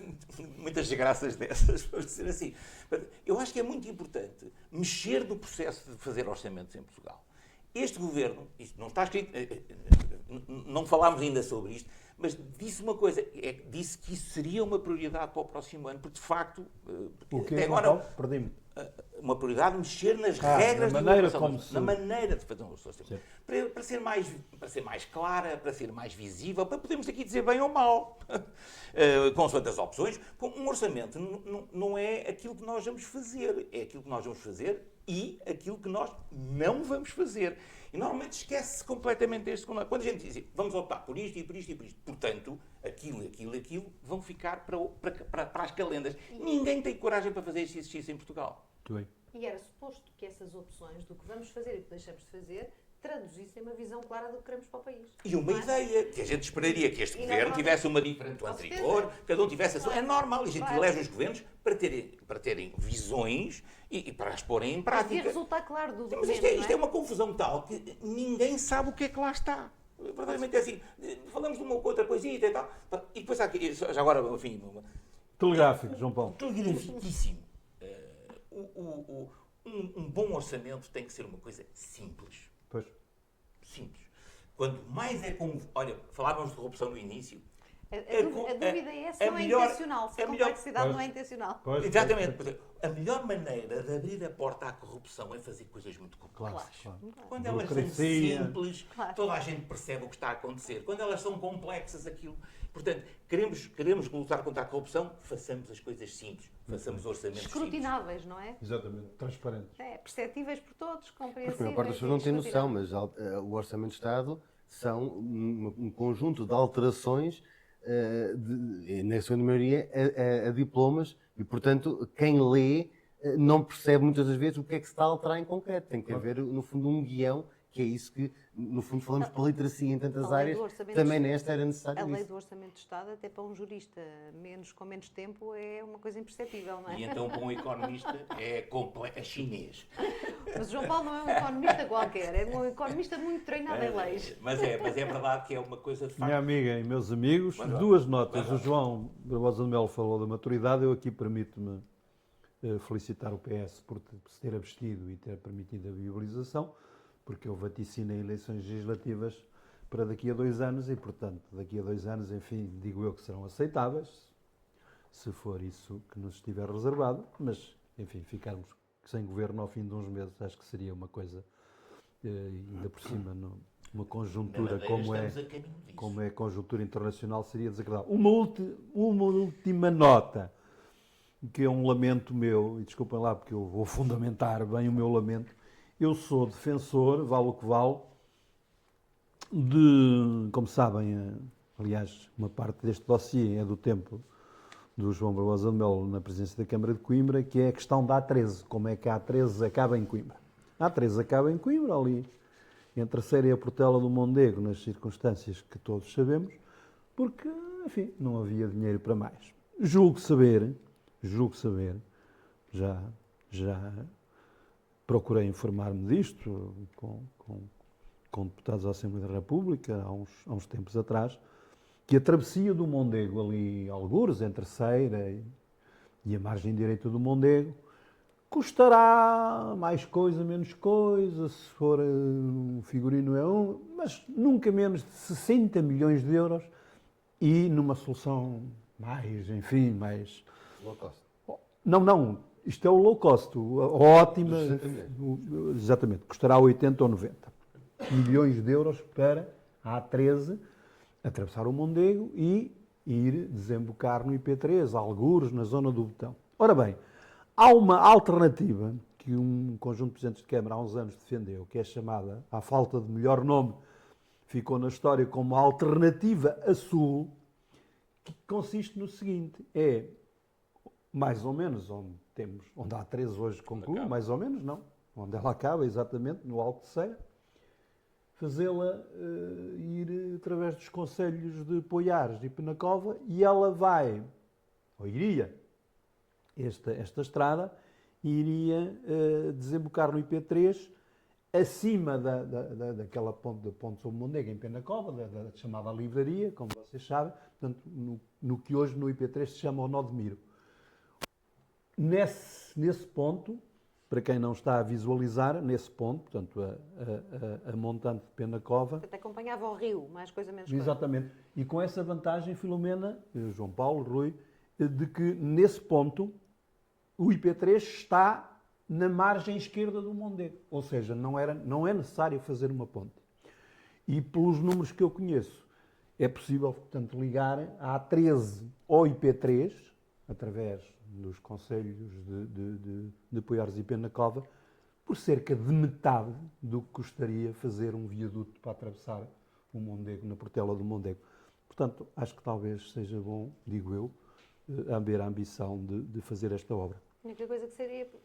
muitas graças dessas, para dizer assim. Eu acho que é muito importante mexer no processo de fazer orçamentos em Portugal. Este governo, isto não está escrito, não falámos ainda sobre isto, mas disse uma coisa, disse que isso seria uma prioridade para o próximo ano, porque de facto, até agora, perdi-me. uma prioridade mexer nas regras na de maneira elaboração, na maneira de fazer um orçamento. Para ser mais clara, para ser mais visível, para podermos aqui dizer bem ou mal, consoante as opções. Um orçamento não é aquilo que nós vamos fazer, é aquilo que nós vamos fazer e aquilo que nós não vamos fazer. E normalmente esquece-se completamente deste. Quando a gente diz, vamos optar por isto e por isto e por isto, portanto, aquilo vão ficar para as calendas. Ninguém tem coragem para fazer este exercício em Portugal. Muito bem. E era suposto que essas opções do que vamos fazer e do que deixamos de fazer traduzissem uma visão clara do que queremos para o país. E uma ideia, que a gente esperaria que este governo tivesse uma diferente do anterior, cada um tivesse a sua. É normal, e a gente elege os governos para terem visões e para as porem em prática. E resultar claro do documento. Mas isto é uma confusão tal que ninguém sabe o que é que lá está. Verdadeiramente é assim. Falamos de uma outra coisita e tal. E depois há aqui, já agora, enfim. Telegráfico, João Paulo. Telegraficíssimo. Um bom orçamento tem que ser uma coisa simples. Pois. Simples. Quanto mais é como... Olha, falávamos de corrupção no início. A dúvida é se a não é melhor- intencional, se a a melhor- complexidade não é intencional. Exatamente. Portanto, a melhor maneira de abrir a porta à corrupção é fazer coisas muito complexas. Claro. Quando elas são Burocracia. simples, Claro. toda a gente percebe o que está a acontecer. Quando elas são complexas, aquilo. Portanto, queremos lutar contra a corrupção, façamos as coisas simples. Façamos orçamentos simples. Escrutináveis, não é? Exatamente, transparente. Perceptíveis por todos, Porque a compreensíveis. maior parte das pessoas não tem noção, escrutináveis. mas o Orçamento de Estado são um conjunto de alterações, na sua maioria, a diplomas, e, portanto, quem lê não percebe muitas das vezes o que é que se está a alterar em concreto. Tem que haver, no fundo, um guião, que é isso que, no fundo, falamos de literacia em tantas A lei áreas, do Orçamento também de- nesta era A necessário lei isso. do Orçamento de Estado, até para um jurista com menos tempo, é uma coisa imperceptível, não é? E então, para um economista, é chinês. Mas o João Paulo não é um economista qualquer, é um economista muito treinado em leis. Mas é verdade que é uma coisa de facto. Minha amiga e meus amigos, Mas, ó, duas notas. mas, ó. O João Barbosa de Melo falou da maturidade, eu aqui permito-me felicitar o PS por se ter abstido e ter permitido a viabilização, porque eu vaticinei eleições legislativas para daqui a 2 anos e, portanto, daqui a 2 anos, enfim, digo eu que serão aceitáveis, se for isso que nos estiver reservado, mas, enfim, ficarmos sem governo ao fim de uns meses, acho que seria uma coisa, ainda por cima, numa conjuntura como é, estamos a caminho disso. como é a conjuntura internacional, seria desagradável. Uma última nota, que é um lamento meu, e desculpem lá porque eu vou fundamentar bem o meu lamento. Eu sou defensor, vale o que vale, de, como sabem, aliás, uma parte deste dossiê é do tempo do João Barbosa de Melo na presidência da Câmara de Coimbra, que é a questão da A13, como é que a A13 acaba em Coimbra. A A13 acaba em Coimbra, ali entre a Ceira e a Portela do Mondego, nas circunstâncias que todos sabemos, porque, enfim, não havia dinheiro para mais. Julgo saber, já procurei informar-me disto com deputados da Assembleia da República há uns tempos atrás, que a travessia do Mondego, ali, algures, entre Ceira e a margem direita do Mondego, custará mais coisa, menos coisa, se for um figurino é um, mas nunca menos de 60 milhões de euros e numa solução mais, enfim, mais... Low cost. Não, isto é o low cost, a ótima, Dos 60 exatamente, custará 80 ou 90 milhões de euros para a A13 atravessar o Mondego e ir desembocar no IP3, algures, na zona do Botão. Ora bem, há uma alternativa que um conjunto de presidentes de Câmara há uns anos defendeu, que é chamada, à falta de melhor nome, ficou na história como a alternativa a sul, que consiste no seguinte, é mais ou menos onde a A13 hoje conclui, mais ou menos não, onde ela acaba exatamente, no Alto de Ceira, fazê-la ir através dos concelhos de Poiares e Penacova e ela vai, ou iria, esta estrada, iria desembocar no IP3 acima daquela ponte sobre Mondego em Penacova, da chamada livraria, como vocês sabem, portanto, no que hoje no IP3 se chama o Nó de Miro. Nesse ponto, para quem não está a visualizar, nesse ponto, portanto, a montante de Penacova, Até acompanhava o rio, mais coisa, menos coisa. exatamente, e com essa vantagem, Filomena, João Paulo, Rui, de que nesse ponto o IP3 está na margem esquerda do Mondego, ou seja, não é necessário fazer uma ponte. E pelos números que eu conheço, é possível, portanto, ligar a A13 ao IP3, através dos concelhos de Poiares e Penacova, por cerca de metade do que custaria fazer um viaduto para atravessar o Mondego, na Portela do Mondego. Portanto, acho que talvez seja bom, digo eu, haver a ambição de fazer esta obra. A única coisa que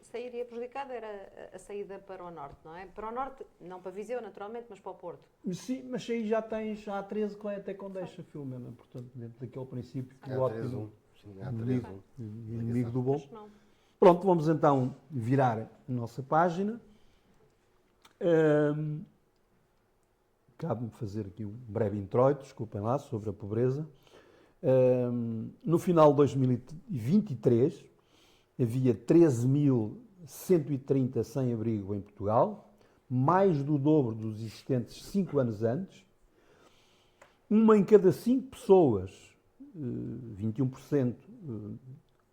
sairia prejudicada era a saída para o norte, não é? Para o norte, não para Viseu, naturalmente, mas para o Porto. Sim, mas aí já tens a A13 que vai até Condeixa, Filomena, portanto, dentro daquele princípio que É o a ótimo Sim, é a A13. inimigo do bom. Acho que não. Pronto, vamos então virar a nossa página. Cabe-me fazer aqui um breve introito, desculpem lá, sobre a pobreza. No final de 2023, havia 13.130 sem-abrigo em Portugal, mais do dobro dos existentes 5 anos antes. Uma em cada 5 pessoas 21%,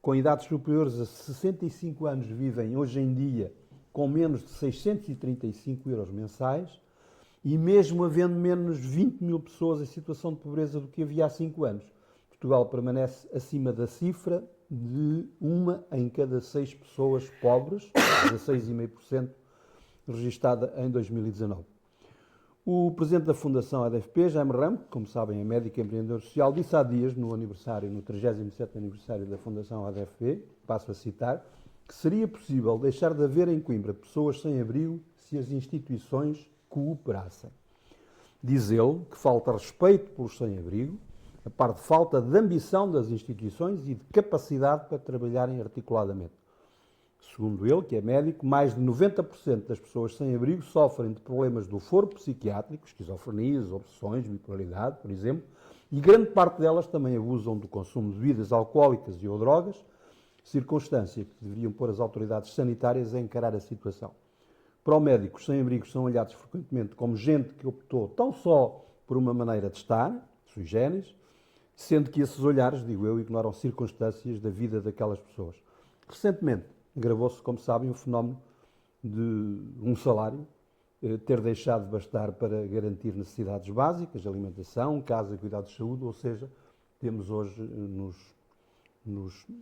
com idades superiores a 65 anos vivem hoje em dia com menos de 635 euros mensais e mesmo havendo menos de 20 mil pessoas em situação de pobreza do que havia há 5 anos. Portugal permanece acima da cifra de 1 em cada 6 pessoas pobres, 16,5%, registada em 2019. O presidente da Fundação ADFP, Jaime Ramos, que, como sabem, é médico e empreendedor social, disse há dias, no 37º aniversário da Fundação ADFP, passo a citar, que seria possível deixar de haver em Coimbra pessoas sem abrigo se as instituições cooperassem. Diz ele que falta respeito pelos sem-abrigo, a par de falta de ambição das instituições e de capacidade para trabalharem articuladamente. Segundo ele, que é médico, mais de 90% das pessoas sem abrigo sofrem de problemas do foro psiquiátrico, esquizofrenias, obsessões, bipolaridade, por exemplo, e grande parte delas também abusam do consumo de bebidas alcoólicas e ou drogas, circunstância que deveriam pôr as autoridades sanitárias a encarar a situação. Para o médico, os sem-abrigos são olhados frequentemente como gente que optou tão só por uma maneira de estar, sui generis, sendo que esses olhares, digo eu, ignoram circunstâncias da vida daquelas pessoas. Recentemente, agravou-se, como sabem, o fenómeno de um salário ter deixado de bastar para garantir necessidades básicas, alimentação, casa, cuidados de saúde, ou seja, temos hoje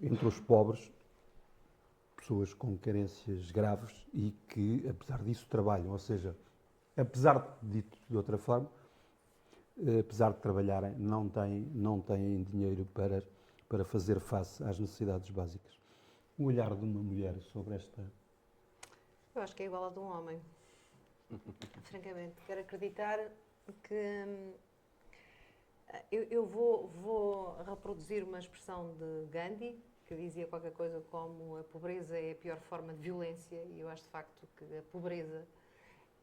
entre os pobres pessoas com carências graves e que, apesar disso, trabalham. Ou seja, apesar de dito de outra forma, apesar de trabalharem, não têm dinheiro para fazer face às necessidades básicas. O olhar de uma mulher sobre esta... Eu acho que é igual ao de um homem. Francamente, quero acreditar que... Eu vou reproduzir uma expressão de Gandhi, que dizia qualquer coisa como a pobreza é a pior forma de violência, e eu acho de facto que a pobreza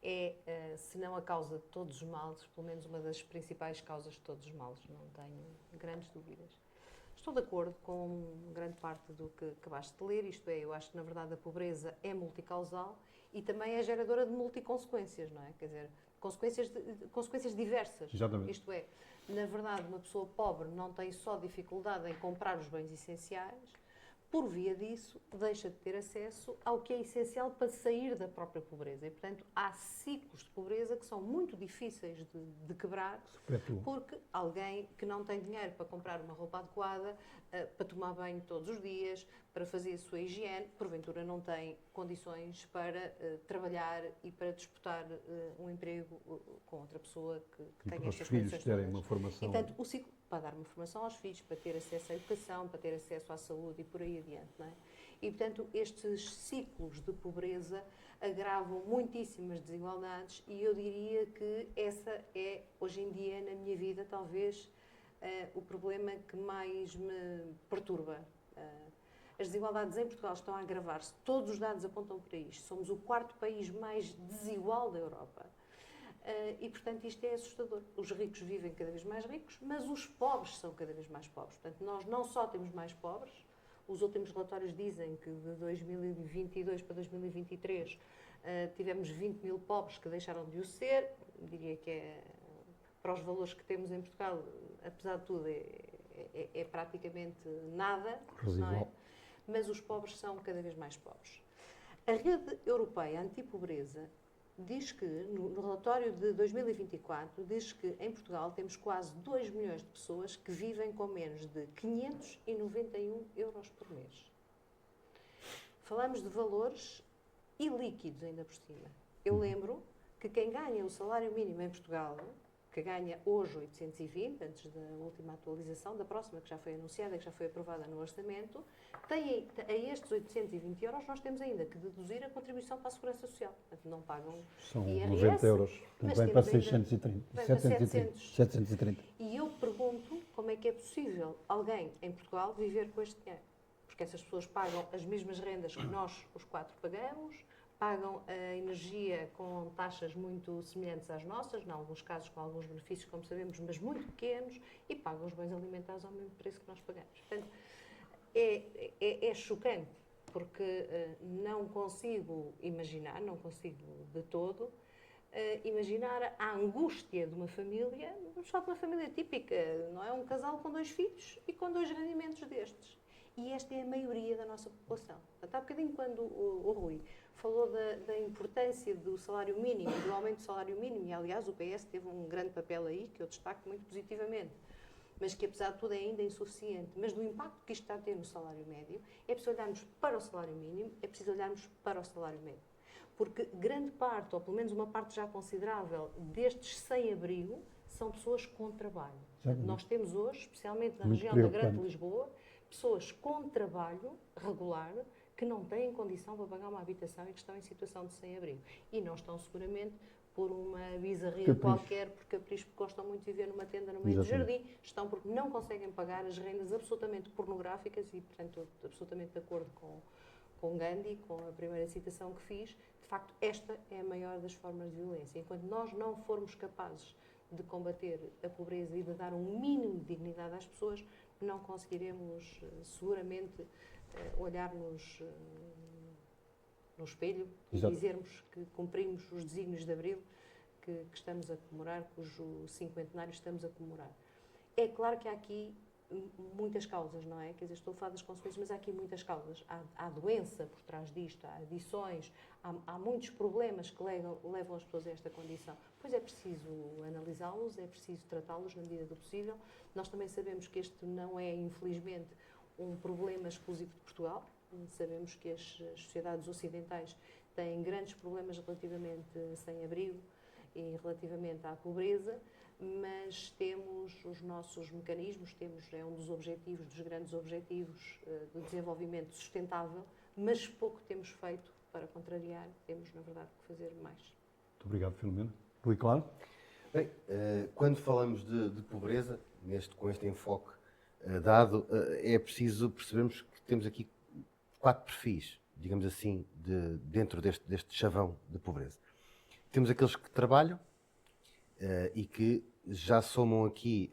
é, se não a causa de todos os males, pelo menos uma das principais causas de todos os males, não tenho grandes dúvidas. Estou de acordo com grande parte do que acabaste de ler, isto é, eu acho que na verdade a pobreza é multicausal e também é geradora de multiconsequências, não é? Quer dizer, consequências diversas. Exatamente. Isto é, na verdade, uma pessoa pobre não tem só dificuldade em comprar os bens essenciais, por via disso, deixa de ter acesso ao que é essencial para sair da própria pobreza. E, portanto, há ciclos de pobreza que são muito difíceis de quebrar, porque alguém que não tem dinheiro para comprar uma roupa adequada, para tomar banho todos os dias, para fazer a sua higiene, porventura não tem condições para trabalhar e para disputar um emprego com outra pessoa que tenha estas condições. Para os filhos terem uma formação. E, portanto, o ciclo para dar uma formação aos filhos, para ter acesso à educação, para ter acesso à saúde e por aí adiante, não é? E, portanto, estes ciclos de pobreza agravam muitíssimas desigualdades e eu diria que essa é, hoje em dia, na minha vida, talvez o problema que mais me perturba. As desigualdades em Portugal estão a agravar-se. Todos os dados apontam para isto. Somos o 4º país mais desigual da Europa. E, portanto, isto é assustador. Os ricos vivem cada vez mais ricos, mas os pobres são cada vez mais pobres. Portanto, nós não só temos mais pobres, os últimos relatórios dizem que de 2022 para 2023 tivemos 20 mil pobres que deixaram de o ser. Diria que para os valores que temos em Portugal, apesar de tudo, é praticamente nada. Não é? Mas os pobres são cada vez mais pobres. A Rede Europeia Antipobreza diz que, no relatório de 2024, diz que em Portugal temos quase 2 milhões de pessoas que vivem com menos de 591 euros por mês. Falamos de valores ilíquidos ainda por cima. Eu lembro que quem ganha o salário mínimo em Portugal, que ganha hoje 820, antes da última atualização, da próxima que já foi anunciada, que já foi aprovada no orçamento, tem a estes 820 euros nós temos ainda que deduzir a contribuição para a Segurança Social. Portanto, não pagam São IRS, 90 euros. mas Vem temos para ainda- 630. vem para 730. E eu pergunto como é que é possível alguém em Portugal viver com este dinheiro. Porque essas pessoas pagam as mesmas rendas que nós, os 4, pagamos, pagam a energia com taxas muito semelhantes às nossas, em alguns casos com alguns benefícios, como sabemos, mas muito pequenos, e pagam os bens alimentares ao mesmo preço que nós pagamos. Portanto, é chocante, porque não consigo imaginar, não consigo de todo, imaginar a angústia de uma família, só de uma família típica, não é? Um casal com 2 filhos e com 2 rendimentos destes. E esta é a maioria da nossa população. Portanto, há bocadinho, quando o Rui falou da importância do salário mínimo, do aumento do salário mínimo, e aliás o PS teve um grande papel aí, que eu destaco muito positivamente, mas que apesar de tudo é ainda insuficiente, mas do impacto que isto está a ter no salário médio, é preciso olharmos para o salário mínimo, é preciso olharmos para o salário médio. Porque grande parte, ou pelo menos uma parte já considerável, destes sem-abrigo, são pessoas com trabalho. Nós temos hoje, especialmente na região da Grande Lisboa, pessoas com trabalho regular que não têm condição para pagar uma habitação e que estão em situação de sem-abrigo. E não estão seguramente por uma bizarria qualquer, por capricho, porque gostam muito de viver numa tenda no meio do jardim, estão porque não conseguem pagar as rendas absolutamente pornográficas e, portanto, absolutamente de acordo com Gandhi, com a primeira citação que fiz. De facto, esta é a maior das formas de violência. Enquanto nós não formos capazes de combater a pobreza e de dar um mínimo de dignidade às pessoas, não conseguiremos seguramente olhar-nos no espelho e dizermos que cumprimos os desígnios de Abril que estamos a comemorar, cujo 50º estamos a comemorar. É claro que há aqui muitas causas, não é? Quer dizer, estou a falar das consequências, mas há aqui muitas causas. Há doença por trás disto, há adições, há muitos problemas que levam as pessoas a esta condição. Pois é preciso analisá-los, é preciso tratá-los na medida do possível. Nós também sabemos que este não é, infelizmente, um problema exclusivo de Portugal. Sabemos que as sociedades ocidentais têm grandes problemas relativamente sem abrigo e relativamente à pobreza, mas temos os nossos mecanismos, é um dos objetivos, dos grandes objetivos do desenvolvimento sustentável, mas pouco temos feito para contrariar, temos, na verdade, que fazer mais. Muito obrigado, Filomena. Rui, claro. Bem, quando falamos de pobreza, com este enfoque dado, é preciso percebermos que temos aqui 4 perfis, digamos assim, dentro deste chavão de pobreza. Temos aqueles que trabalham e que já somam aqui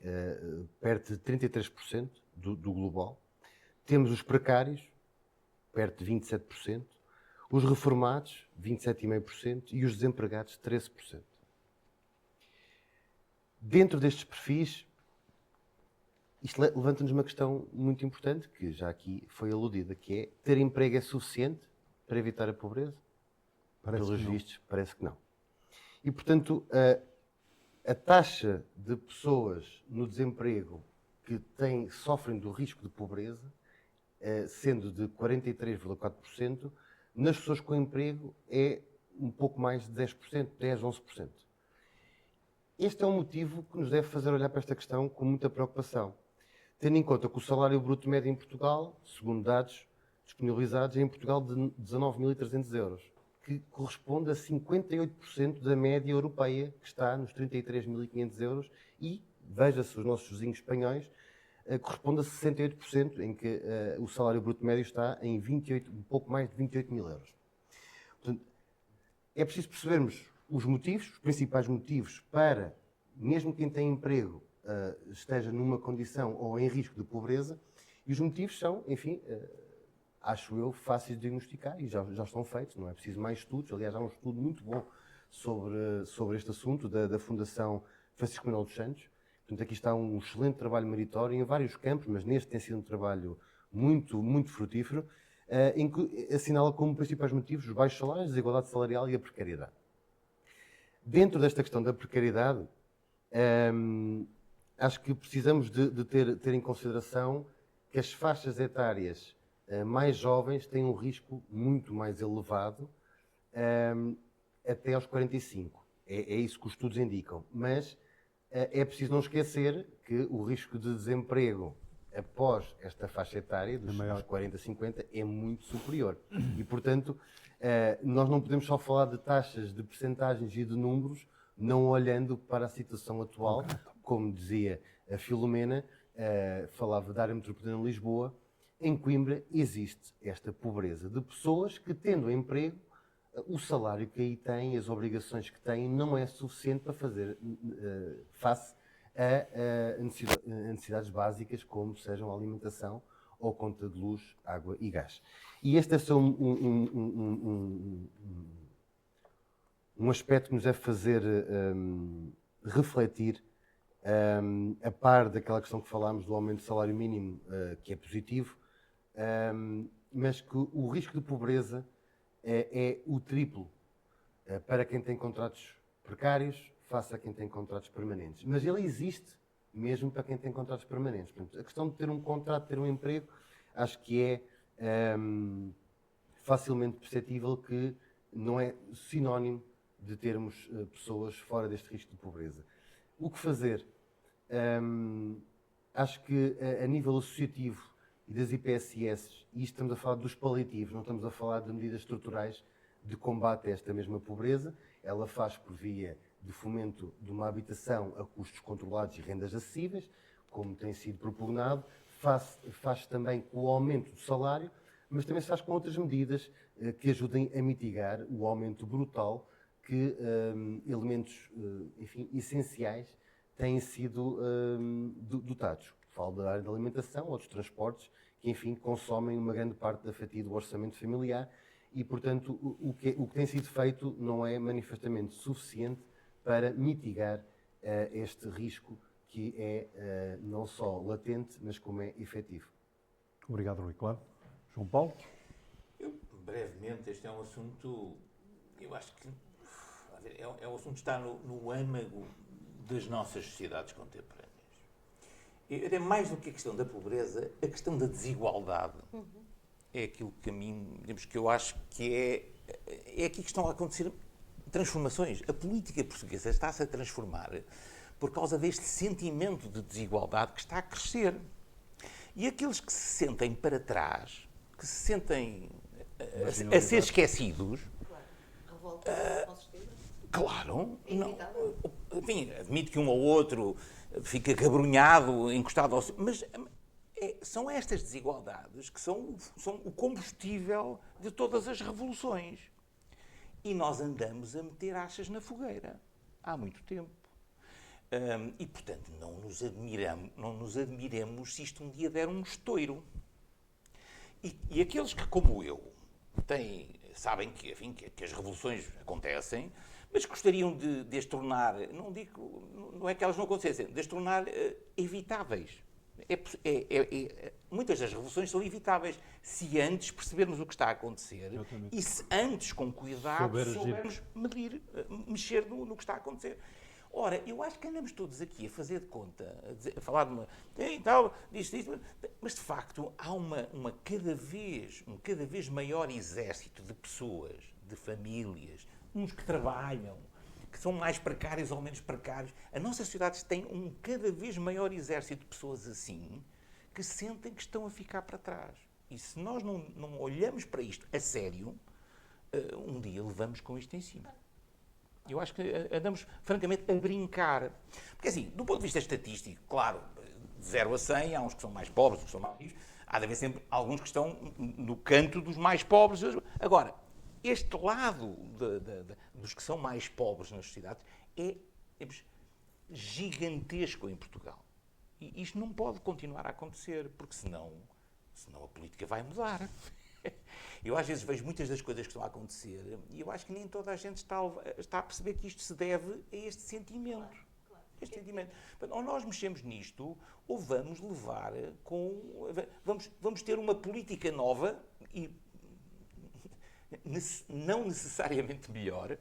perto de 33% do global. Temos os precários, perto de 27%. Os reformados, 27,5%. E os desempregados, 13%. Dentro destes perfis, isto levanta-nos uma questão muito importante, que já aqui foi aludida, que é: ter emprego é suficiente para evitar a pobreza? Pelos vistos, parece que não. E, portanto, a taxa de pessoas no desemprego que sofrem do risco de pobreza, sendo de 43,4%, nas pessoas com emprego é um pouco mais de 10%, 10, 11%. Este é um motivo que nos deve fazer olhar para esta questão com muita preocupação, tendo em conta que o salário bruto médio em Portugal, segundo dados disponibilizados, é em Portugal de 19.300 euros, que corresponde a 58% da média europeia, que está nos 33.500 euros, e, veja-se, os nossos vizinhos espanhóis, corresponde a 68%, em que o salário bruto médio está em um pouco mais de 28 mil euros. Portanto, é preciso percebermos os motivos, os principais motivos para, mesmo quem tem emprego, esteja numa condição ou em risco de pobreza, e os motivos são, enfim, acho eu, fáceis de diagnosticar e já estão feitos, não é preciso mais estudos. Aliás, há um estudo muito bom sobre este assunto da Fundação Francisco Manuel dos Santos. Portanto, aqui está um excelente trabalho meritório em vários campos, mas neste tem sido um trabalho muito, muito frutífero, em que assinala como principais motivos os baixos salários, a desigualdade salarial e a precariedade. Dentro desta questão da precariedade, acho que precisamos de ter em consideração que as faixas etárias mais jovens têm um risco muito mais elevado até aos 45. É isso que os estudos indicam. Mas é preciso não esquecer que o risco de desemprego após esta faixa etária, dos 40 a 50, é muito superior. E, portanto, nós não podemos só falar de taxas, de percentagens e de números, não olhando para a situação atual. Como dizia a Filomena, falava da área metropolitana de Lisboa. Em Coimbra existe esta pobreza de pessoas que, tendo emprego, o salário que aí têm, as obrigações que têm, não é suficiente para fazer face a necessidades básicas, como sejam a alimentação ou conta de luz, água e gás. E este é só um um aspecto que nos deve fazer refletir, a par daquela questão que falámos do aumento do salário mínimo, que é positivo, mas que o risco de pobreza é o triplo para quem tem contratos precários face a quem tem contratos permanentes. Mas ele existe mesmo para quem tem contratos permanentes. Portanto, a questão de ter um contrato, ter um emprego, acho que é facilmente perceptível que não é sinónimo de termos pessoas fora deste risco de pobreza. O que fazer? Acho que a nível associativo e das IPSS, e isto estamos a falar dos paliativos, não estamos a falar de medidas estruturais de combate a esta mesma pobreza, ela faz por via de fomento de uma habitação a custos controlados e rendas acessíveis, como tem sido propugnado, faz também com o aumento do salário, mas também se faz com outras medidas que ajudem a mitigar o aumento brutal que elementos enfim, essenciais têm sido dotados. Falo da área da alimentação ou dos transportes, que enfim consomem uma grande parte da fatia do orçamento familiar e, portanto, o que tem sido feito não é manifestamente suficiente para mitigar este risco que é não só latente, mas como é efetivo. Obrigado, Rui. Claro. João Paulo? Eu, brevemente, este é um assunto, eu acho que é um assunto que está no âmago das nossas sociedades contemporâneas. É mais do que a questão da pobreza, a questão da desigualdade. É aquilo que a mim, digamos, que eu acho que é aqui que estão a acontecer transformações. A política portuguesa está-se a transformar por causa deste sentimento de desigualdade que está a crescer. E aqueles que se sentem para trás, que se sentem a ser esquecidos... Revolta ao sistema? Claro. É inevitável. Enfim, admito que um ou outro fica cabrunhado, encostado ao... Mas são estas desigualdades que são o combustível de todas as revoluções. E nós andamos a meter achas na fogueira há muito tempo. E, portanto, não nos admiremos se isto um dia der um estouro. E aqueles que, como eu, sabem que, enfim, que as revoluções acontecem, mas gostariam de as tornar, não é que elas não acontecessem, de as tornar evitáveis. Muitas das revoluções são evitáveis se antes percebermos o que está a acontecer e se antes, com cuidado, soubermos mexer no que está a acontecer. Ora, eu acho que andamos todos aqui a fazer de conta, a falar de uma... Então, disto, mas de facto há um cada vez maior exército de pessoas, de famílias, uns que trabalham, que são mais precários ou menos precários. A nossa sociedade tem um cada vez maior exército de pessoas assim, que sentem que estão a ficar para trás. E se nós não olhamos para isto a sério, um dia levamos com isto em cima. Eu acho que andamos, francamente, a brincar. Porque, assim, do ponto de vista estatístico, claro, de 0 a 100, há uns que são mais pobres, outros que são mais ricos, há de haver sempre alguns que estão no canto dos mais pobres. Agora, este lado dos que são mais pobres nas sociedades é gigantesco em Portugal. E isto não pode continuar a acontecer, porque senão a política vai mudar. Eu às vezes vejo muitas das coisas que estão a acontecer e eu acho que nem toda a gente está a perceber que isto se deve a este sentimento. Claro. Este sentimento. Ou nós mexemos nisto, ou vamos levar vamos ter uma política nova e não necessariamente melhor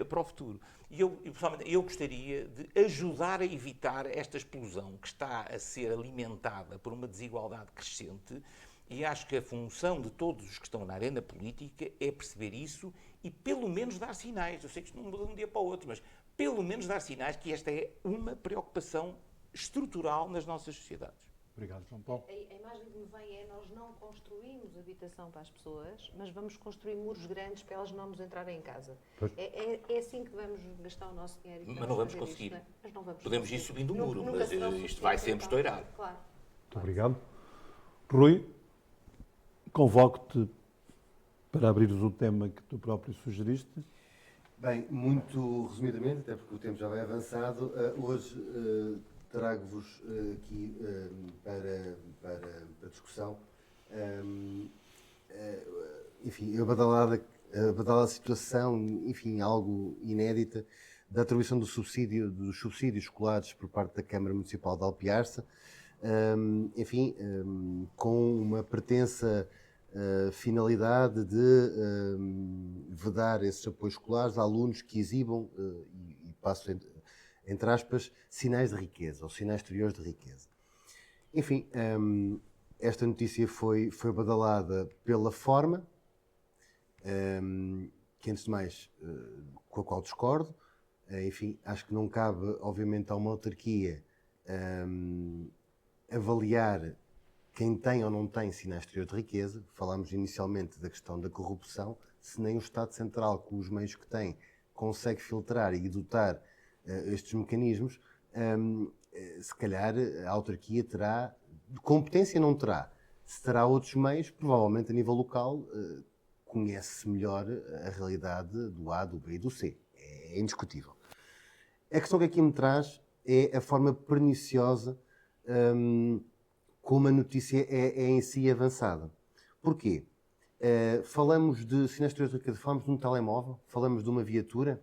para o futuro. E pessoalmente, eu gostaria de ajudar a evitar esta explosão que está a ser alimentada por uma desigualdade crescente. E acho que a função de todos os que estão na arena política é perceber isso e pelo menos dar sinais. Eu sei que isto não muda de um dia para o outro, mas pelo menos dar sinais que esta é uma preocupação estrutural nas nossas sociedades. Obrigado, João Paulo. A imagem que me vem é nós não construímos habitação para as pessoas, mas vamos construir muros grandes para elas não nos entrarem em casa. É assim que vamos gastar o nosso dinheiro. Mas não vamos conseguir. Isto, mas não vamos Podemos ir subindo o muro, Nunca mas será isto vai sempre suficiente, estourar. então. Claro. Muito obrigado. Rui, convoco-te para abrires o tema que tu próprio sugeriste. Bem, muito resumidamente, até porque o tempo já vai avançado, hoje trago-vos aqui para discussão, enfim, a badalada badalada situação, enfim, algo inédita, da atribuição dos subsídios escolares por parte da Câmara Municipal de Alpiarça, enfim, com uma pretensa finalidade de vedar esses apoios escolares a alunos que exibam, e passo entre aspas, sinais de riqueza, ou sinais exteriores de riqueza. Enfim, esta notícia foi badalada pela forma, que antes de mais, com a qual discordo. Enfim, acho que não cabe, obviamente, a uma autarquia avaliar quem tem ou não tem sinais exteriores de riqueza. Falámos inicialmente da questão da corrupção. Se nem o Estado Central, com os meios que tem, consegue filtrar e dotar estes mecanismos, se calhar a autarquia terá, competência não terá. Se terá outros meios, provavelmente a nível local, conhece melhor a realidade do A, do B e do C. É indiscutível. A questão que aqui me traz é a forma perniciosa como a notícia é em si avançada. Porquê? Falamos de sinais exteriores de riqueza, falamos de um telemóvel, falamos de uma viatura.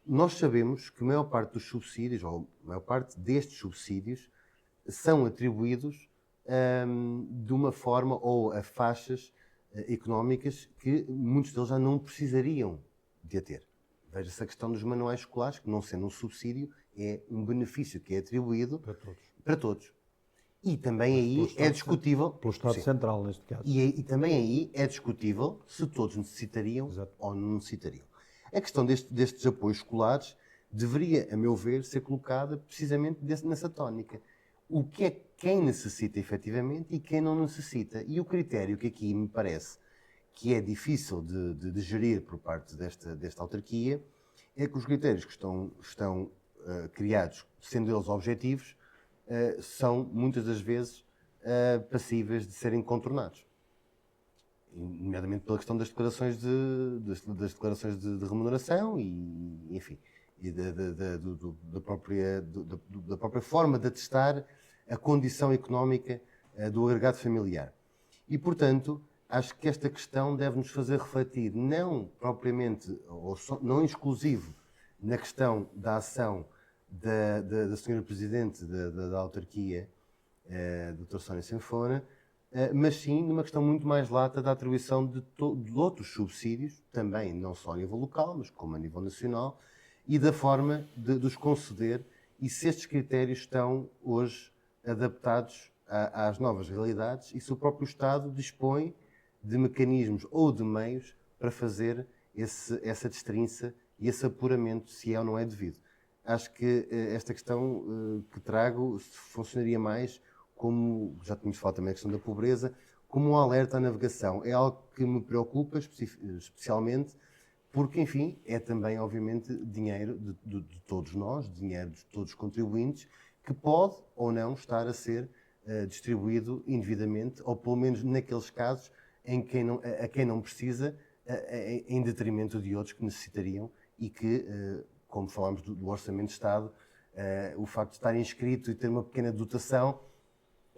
Nós sabemos que a maior parte dos subsídios, ou a maior parte destes subsídios, são atribuídos de uma forma ou a faixas económicas que muitos deles já não precisariam de a ter. Veja-se a questão dos manuais escolares, que não sendo um subsídio, é um benefício que é atribuído para todos. E também aí é discutível... Pelo Estado Central, neste caso. E também aí é discutível se todos necessitariam ou não necessitariam. A questão destes apoios escolares deveria, a meu ver, ser colocada precisamente nessa tónica. O que é quem necessita efetivamente e quem não necessita. E o critério que aqui me parece que é difícil de gerir por parte desta autarquia é que os critérios que estão criados, sendo eles objetivos, são muitas das vezes passíveis de serem contornados. Nomeadamente pela questão das declarações de remuneração e, enfim, e da própria forma de atestar a condição económica do agregado familiar. E, portanto, acho que esta questão deve nos fazer refletir, não propriamente, ou não exclusivo, na questão da ação da Sra. Presidente da autarquia, Dra. Sónia Sanfona, mas sim numa questão muito mais lata da atribuição de outros subsídios, também não só a nível local, mas como a nível nacional, e da forma de os conceder, e se estes critérios estão hoje adaptados às novas realidades e se o próprio Estado dispõe de mecanismos ou de meios para fazer essa destrinça e esse apuramento, se é ou não é devido. Acho que esta questão que trago funcionaria mais como, já tínhamos falado também a questão da pobreza, como um alerta à navegação. É algo que me preocupa especialmente porque, enfim, é também, obviamente, dinheiro de todos nós, dinheiro de todos os contribuintes, que pode ou não estar a ser distribuído indevidamente, ou pelo menos naqueles casos a quem não precisa, em detrimento de outros que necessitariam e que, como falámos do Orçamento de Estado, o facto de estar inscrito e ter uma pequena dotação,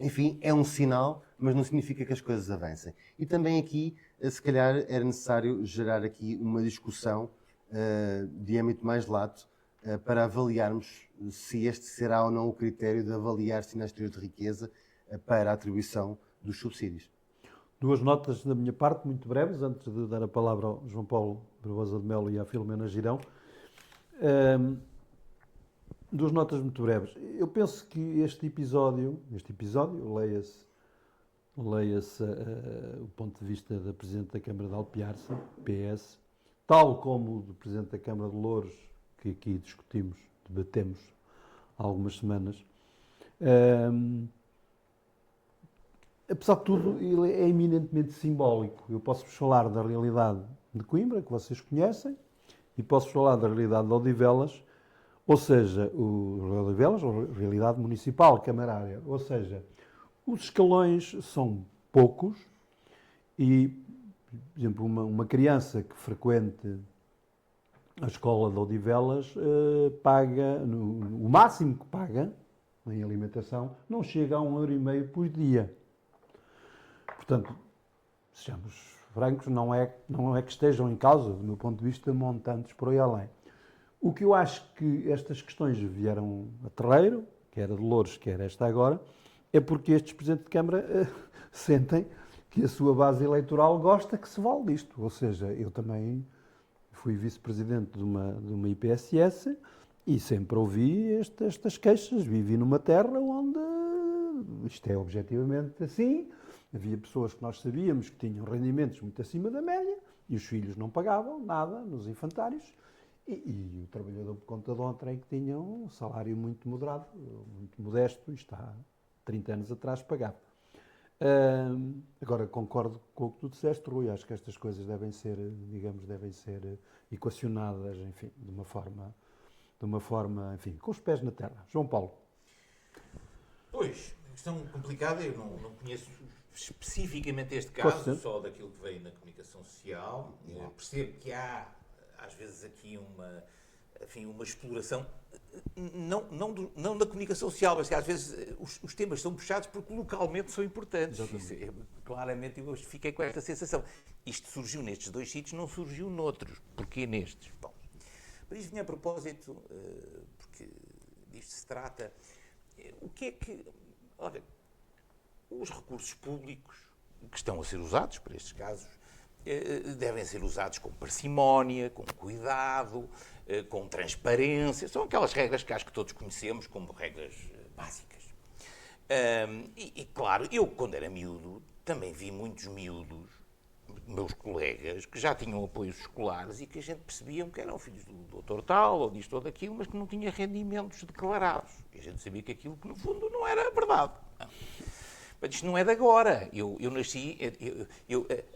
enfim, é um sinal, mas não significa que as coisas avancem. E também aqui, se calhar, era necessário gerar aqui uma discussão de âmbito mais lato para avaliarmos se este será ou não o critério de avaliar sinais exteriores de riqueza para a atribuição dos subsídios. Duas notas da minha parte, muito breves, antes de dar a palavra ao João Paulo Barbosa de Melo e à Filomena Girão. Duas notas muito breves. Eu penso que este episódio leia-se o ponto de vista da Presidente da Câmara de Alpiarça, PS, tal como o do Presidente da Câmara de Louros, que aqui debatemos há algumas semanas. Apesar de tudo, ele é eminentemente simbólico. Eu posso-vos falar da realidade de Coimbra, que vocês conhecem, e posso falar da realidade de Odivelas, ou seja, Odivelas, ou realidade municipal, camarária. Ou seja, os escalões são poucos e, por exemplo, uma criança que frequente a escola de Odivelas paga, o máximo que paga em alimentação, não chega a 1,5 € por dia. Portanto, sejamos francos, não é que estejam em causa, do meu ponto de vista, montantes por aí além. O que eu acho que estas questões vieram a terreiro, quer a de Loures, quer esta agora, é porque estes Presidentes de Câmara sentem que a sua base eleitoral gosta que se vale disto. Ou seja, eu também fui vice-presidente de uma IPSS e sempre ouvi estas queixas. Vivi numa terra onde isto é objetivamente assim. Havia pessoas que nós sabíamos que tinham rendimentos muito acima da média e os filhos não pagavam nada nos infantários. E o trabalhador por conta de ontem que tinha um salário muito moderado, muito modesto, isto há 30 anos atrás pagava. Agora, concordo com o que tu disseste, Rui, acho que estas coisas devem ser, digamos, equacionadas, enfim, de uma forma, enfim, com os pés na terra. João Paulo. Pois, questão complicada, eu não conheço especificamente este caso, só daquilo que veio na comunicação social. Percebo que há, às vezes, aqui uma exploração, não da comunicação social, mas que às vezes os temas são puxados porque localmente são importantes. Isso, claramente eu fiquei com esta sensação. Isto surgiu nestes dois sítios, não surgiu noutros. Porquê nestes? Bom, para isto vinha a propósito, porque disto se trata, o que é que... Olha, os recursos públicos que estão a ser usados para estes casos devem ser usados com parcimónia, com cuidado, com transparência. São aquelas regras que acho que todos conhecemos como regras básicas. Claro, eu quando era miúdo também vi muitos miúdos, meus colegas, que já tinham apoios escolares e que a gente percebia que eram filhos do doutor tal ou disto ou daquilo, mas que não tinham rendimentos declarados. E a gente sabia que aquilo que no fundo não era verdade. Mas isto não é de agora. Eu nasci...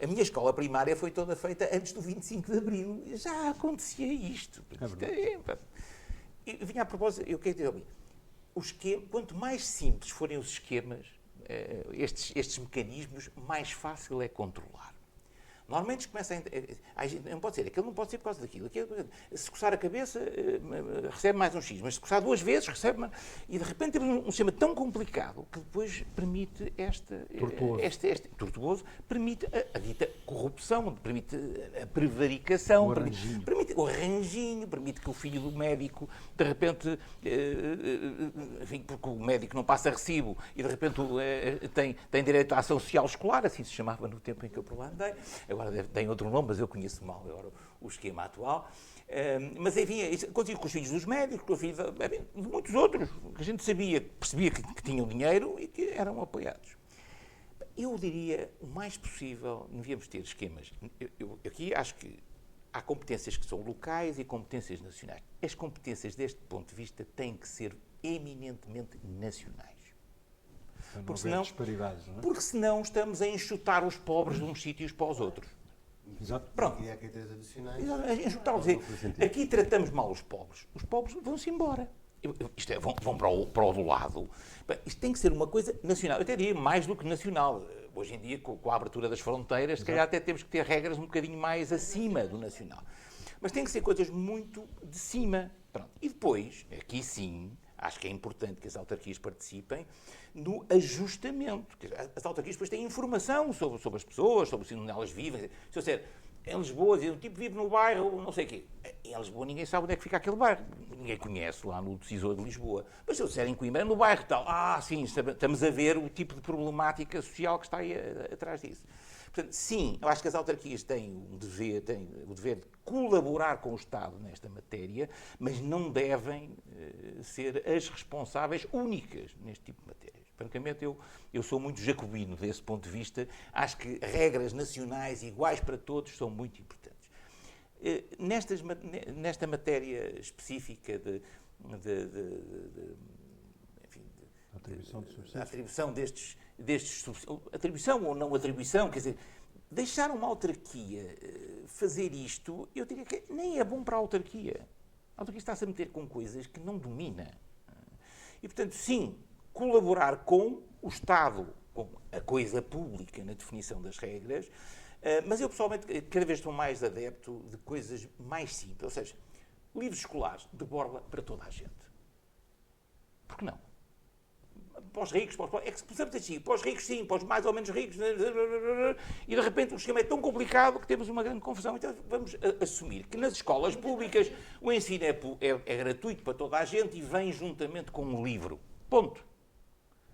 a minha escola primária foi toda feita antes do 25 de Abril. Já acontecia isto. Vinha a propósito... Eu quero dizer, quanto mais simples forem os esquemas, estes mecanismos, mais fácil é controlar. Normalmente começa não pode ser, aquele não pode ser por causa daquilo. Se coçar a cabeça, recebe mais um X, mas se coçar duas vezes, recebe mais. E de repente temos um sistema tão complicado que depois permite tortuoso, permite a dita corrupção, permite a prevaricação, permite o arranjinho, permite que o filho do médico, de repente, enfim, porque o médico não passa recibo e de repente tem direito à ação social escolar, assim se chamava no tempo em que eu por lá andei. Agora tem outro nome, mas eu conheço mal agora o esquema atual. Mas enfim, aconteceu com os filhos dos médicos, com os filhos de muitos outros, que a gente percebia que tinham dinheiro e que eram apoiados. Eu diria, o mais possível, devíamos ter esquemas. Eu aqui acho que há competências que são locais e competências nacionais. As competências, deste ponto de vista, têm que ser eminentemente nacionais. Porque senão estamos a enxutar os pobres de uns sítios para os outros. Exato. Pronto. E há carteiras adicionais. Enxutá-los. Aqui tratamos mal os pobres. Os pobres vão-se embora. Isto é, vão para o do lado. Isto tem que ser uma coisa nacional. Eu até diria mais do que nacional. Hoje em dia, com a abertura das fronteiras, se calhar até temos que ter regras um bocadinho mais acima do nacional. Mas tem que ser coisas muito de cima. Pronto. E depois, aqui sim, acho que é importante que as autarquias participem no ajustamento. As autarquias depois têm informação sobre as pessoas, sobre onde elas vivem. Se eu disser, em Lisboa, o tipo vive no bairro, não sei o quê. Em Lisboa ninguém sabe onde é que fica aquele bairro. Ninguém conhece lá no decisor de Lisboa. Mas se eu disser em Coimbra, no bairro tal, sim, estamos a ver o tipo de problemática social que está aí atrás disso. Portanto, sim, eu acho que as autarquias têm o dever de colaborar com o Estado nesta matéria, mas não devem ser as responsáveis únicas neste tipo de matérias. Francamente, eu sou muito jacobino desse ponto de vista. Acho que regras nacionais iguais para todos são muito importantes. Nesta matéria específica atribuição destes atribuição ou não atribuição, quer dizer, deixar uma autarquia fazer isto, eu diria que nem é bom para a autarquia. A autarquia está-se a meter com coisas que não domina. E, portanto, sim, colaborar com o Estado, com a coisa pública na definição das regras, mas eu, pessoalmente, cada vez estou mais adepto de coisas mais simples, ou seja, livros escolares de borla para toda a gente. Por que não? para os ricos, para os pobres. É que se pensamos assim, para os ricos sim, para os mais ou menos ricos, e de repente o esquema é tão complicado que temos uma grande confusão. Então vamos assumir que nas escolas públicas o ensino é gratuito para toda a gente e vem juntamente com um livro. Ponto.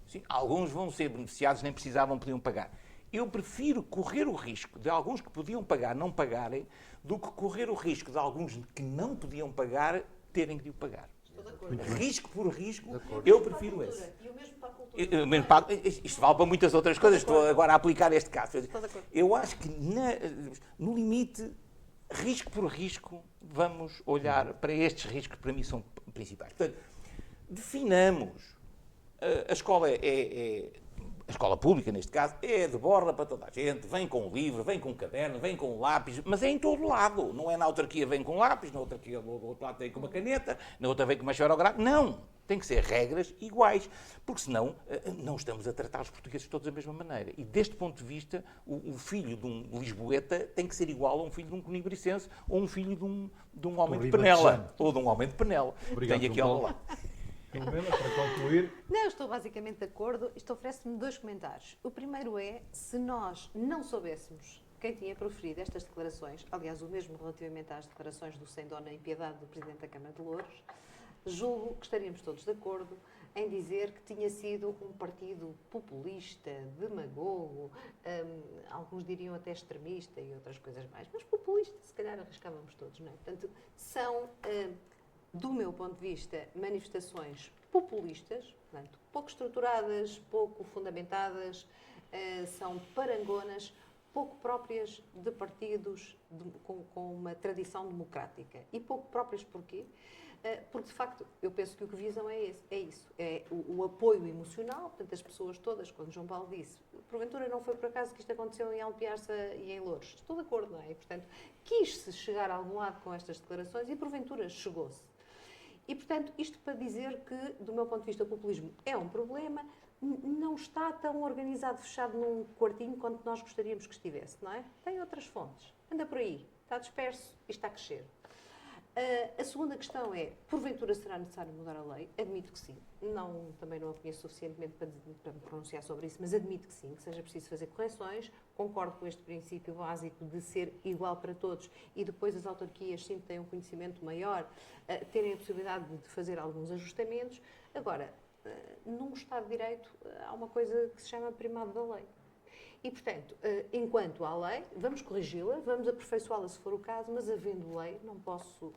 Sim, alguns vão ser beneficiados, nem podiam pagar. Eu prefiro correr o risco de alguns que podiam pagar não pagarem do que correr o risco de alguns que não podiam pagar terem que o pagar. Risco por risco, eu prefiro esse. E o mesmo para a cultura. Isto vale para muitas outras coisas, estou agora a aplicar este caso. Eu acho que, no limite, risco por risco, vamos olhar para estes riscos que para mim são principais. Portanto, definamos. A escola a escola pública, neste caso, é de borla para toda a gente, vem com o livro, vem com o caderno, vem com o lápis, mas é em todo lado. Não é na autarquia vem com lápis, na autarquia do outro lado vem com uma caneta, na outra vem com uma esferográfica. Não! Tem que ser regras iguais, porque senão não estamos a tratar os portugueses todos da mesma maneira. E deste ponto de vista, o filho de um lisboeta tem que ser igual a um filho de um conibricense ou um filho de um homem de Penela. Ou de um homem de Penela. Obrigado, Tenho aqui ao lado. Filomena, para concluir. Não, estou basicamente de acordo. Isto oferece-me 2 comentários. O primeiro é, se nós não soubéssemos quem tinha proferido estas declarações, aliás, o mesmo relativamente às declarações do sem dó nem piedade do Presidente da Câmara de Louros, julgo que estaríamos todos de acordo em dizer que tinha sido um partido populista, demagogo, alguns diriam até extremista e outras coisas mais, mas populista, se calhar arriscávamos todos, não é? Portanto, são... do meu ponto de vista, manifestações populistas, portanto, pouco estruturadas, pouco fundamentadas, são parangonas, pouco próprias de partidos com uma tradição democrática. E pouco próprias porquê? Porque, de facto, eu penso que o que visam é isso. É o apoio emocional, portanto, as pessoas todas, quando João Paulo disse, porventura não foi por acaso que isto aconteceu em Alpiarça e em Louros. Estou de acordo, não é? E, portanto, quis-se chegar a algum lado com estas declarações e, porventura, chegou-se. E, portanto, isto para dizer que, do meu ponto de vista, o populismo é um problema, não está tão organizado, fechado num quartinho quanto nós gostaríamos que estivesse, não é? Tem outras fontes. Anda por aí, está disperso e está a crescer. A segunda questão é, porventura será necessário mudar a lei? Admito que sim. Também não a conheço suficientemente para me pronunciar sobre isso, mas admito que sim, que seja preciso fazer correções. Concordo com este princípio básico de ser igual para todos e depois as autarquias sim têm um conhecimento maior, terem a possibilidade de fazer alguns ajustamentos. Agora, num Estado de Direito há uma coisa que se chama primado da lei. E, portanto, enquanto há lei, vamos corrigi-la, vamos aperfeiçoá-la se for o caso, mas havendo lei, não posso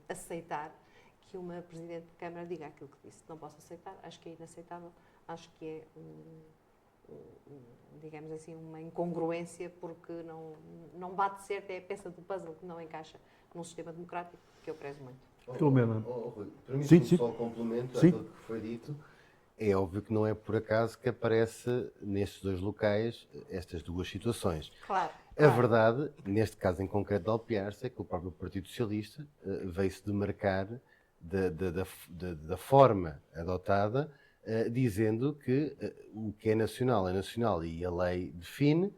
aceitar que uma Presidente de Câmara diga aquilo que disse. Não posso aceitar, acho que é inaceitável, acho que é, digamos assim, uma incongruência, porque não bate certo, é a peça do puzzle que não encaixa num sistema democrático, que eu prezo muito. Filomena. Rui, permite-me Sim. só um complemento Sim. àquilo que foi dito. É óbvio que não é por acaso que aparece nestes 2 locais estas 2 situações. Claro. A verdade, neste caso em concreto de Alpiarça, é que o próprio Partido Socialista veio-se demarcar da forma adotada, dizendo que o que é nacional e a lei define,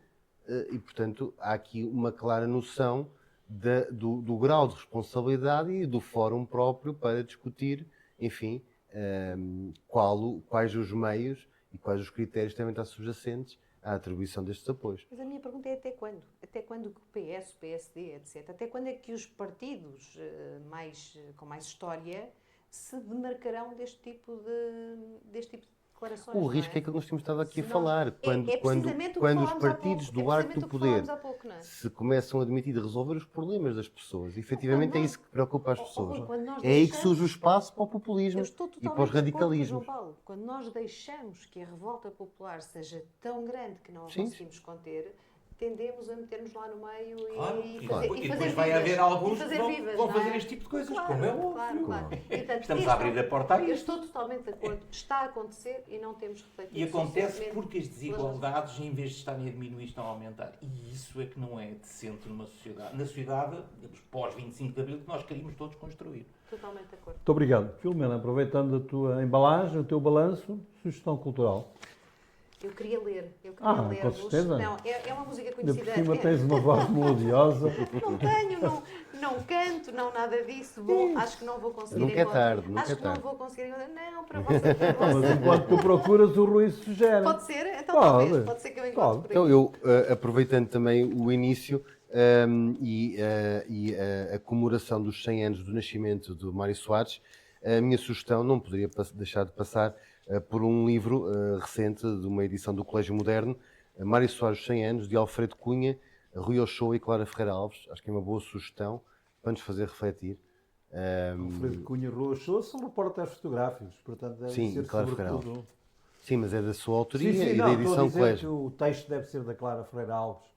e portanto há aqui uma clara noção do grau de responsabilidade e do fórum próprio para discutir, enfim, quais os meios e quais os critérios devem estar subjacentes à atribuição destes apoios. Mas a minha pergunta é até quando? Até quando que o PS, o PSD, etc., até quando é que os partidos com mais história se demarcarão deste tipo de declarações? O risco é aquilo que nós temos estado aqui a falar. Precisamente Quando os partidos do arco do poder não é? se começam a admitir de resolver os problemas das pessoas, efetivamente é isso que preocupa as pessoas. Rui, É aí que surge o espaço para o populismo eu estou e para os totalmente de acordo com o radicalismos. João Paulo. Quando nós deixamos que a revolta popular seja tão grande que não a Sim. conseguimos conter, tendemos a meter-nos lá no meio E fazer depois vai haver alguns que vão não fazer é? este tipo de coisas, Claro, como é óbvio. claro. E, portanto, Estamos a abrir a porta a Eu isto. estou totalmente de acordo. Está a acontecer e não temos refletido E acontece suficientemente porque as pelas desigualdades, em vez de estarem a diminuir, estão a aumentar. E isso é que não é decente numa sociedade. Na sociedade, pós-25 de Abril, que nós queríamos todos construir. Totalmente de acordo. Muito obrigado. Filomena, aproveitando a tua embalagem, o teu balanço, sugestão cultural. Eu queria ler. Com certeza. Não, é uma música Ainda por conhecida. cima tens uma voz melodiosa. Não tenho, não canto, não nada disso. Bom, acho que não vou conseguir Nunca é tarde, nunca Acho é que não tarde. vou conseguir encontrar. Não, para você. Para Mas você. enquanto tu procuras, o Rui sugere. Pode ser? Então Pode. talvez. Pode ser que eu encontre Pode. por aí. Então, eu, aproveitando também o início e a comemoração dos 100 anos do nascimento do Mário Soares, a minha sugestão não poderia deixar de passar por um livro recente de uma edição do Colégio Moderno, Mário Soares, os 100 anos, de Alfredo Cunha, Rui Ochoa e Clara Ferreira Alves. Acho que é uma boa sugestão para nos fazer refletir. Alfredo Cunha e Rui Ochoa são repórteres fotográficos, portanto deve Sim, ser Clara Ferreira sobretudo... Sim, mas é da sua autoria Sim, e não, da estou a edição dizer Colégio. que o texto deve ser da Clara Ferreira Alves.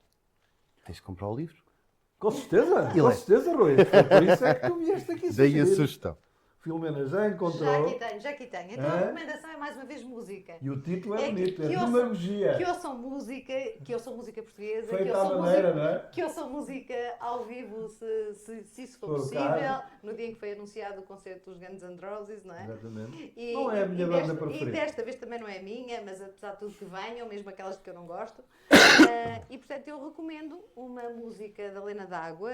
Tens de comprar o livro. Com certeza, Ele com é. certeza, Rui. Por isso é que tu vieste aqui Daí a sugerir. sugestão. Filomena já Já encontrou. aqui tenho. Então a É? recomendação é mais uma vez música. E o título é É que- bonito, é que ouçam- Demagogia. Que eu sou música portuguesa, que Feita eu à sou maneira, música, não é? que eu sou música ao vivo, se isso for Por possível, caso. no dia em que foi anunciado o concerto dos Guns N' Roses, não é? Exatamente. E- Não é a minha e banda desta, preferida. E desta vez também não é a minha, mas apesar de tudo que venham, mesmo aquelas de que eu não gosto. E portanto eu recomendo uma música da Lena D'Água,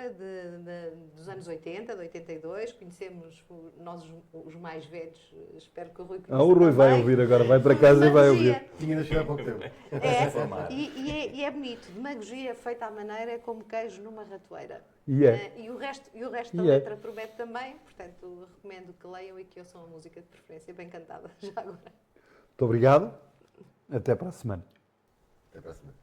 dos anos 80, de 82. Conhecemos nós os mais velhos, espero que o Rui conheça O Rui vai também. ouvir agora, vai para casa e vai Demagogia. ouvir. Tinha nascido há pouco tempo. E é bonito. Demagogia feita à maneira é como queijo numa ratoeira. E é. E o resto da E é. letra promete também. Portanto, recomendo que leiam e que ouçam a música de preferência bem cantada, já agora. Muito obrigado. Até para a semana. Até para a semana.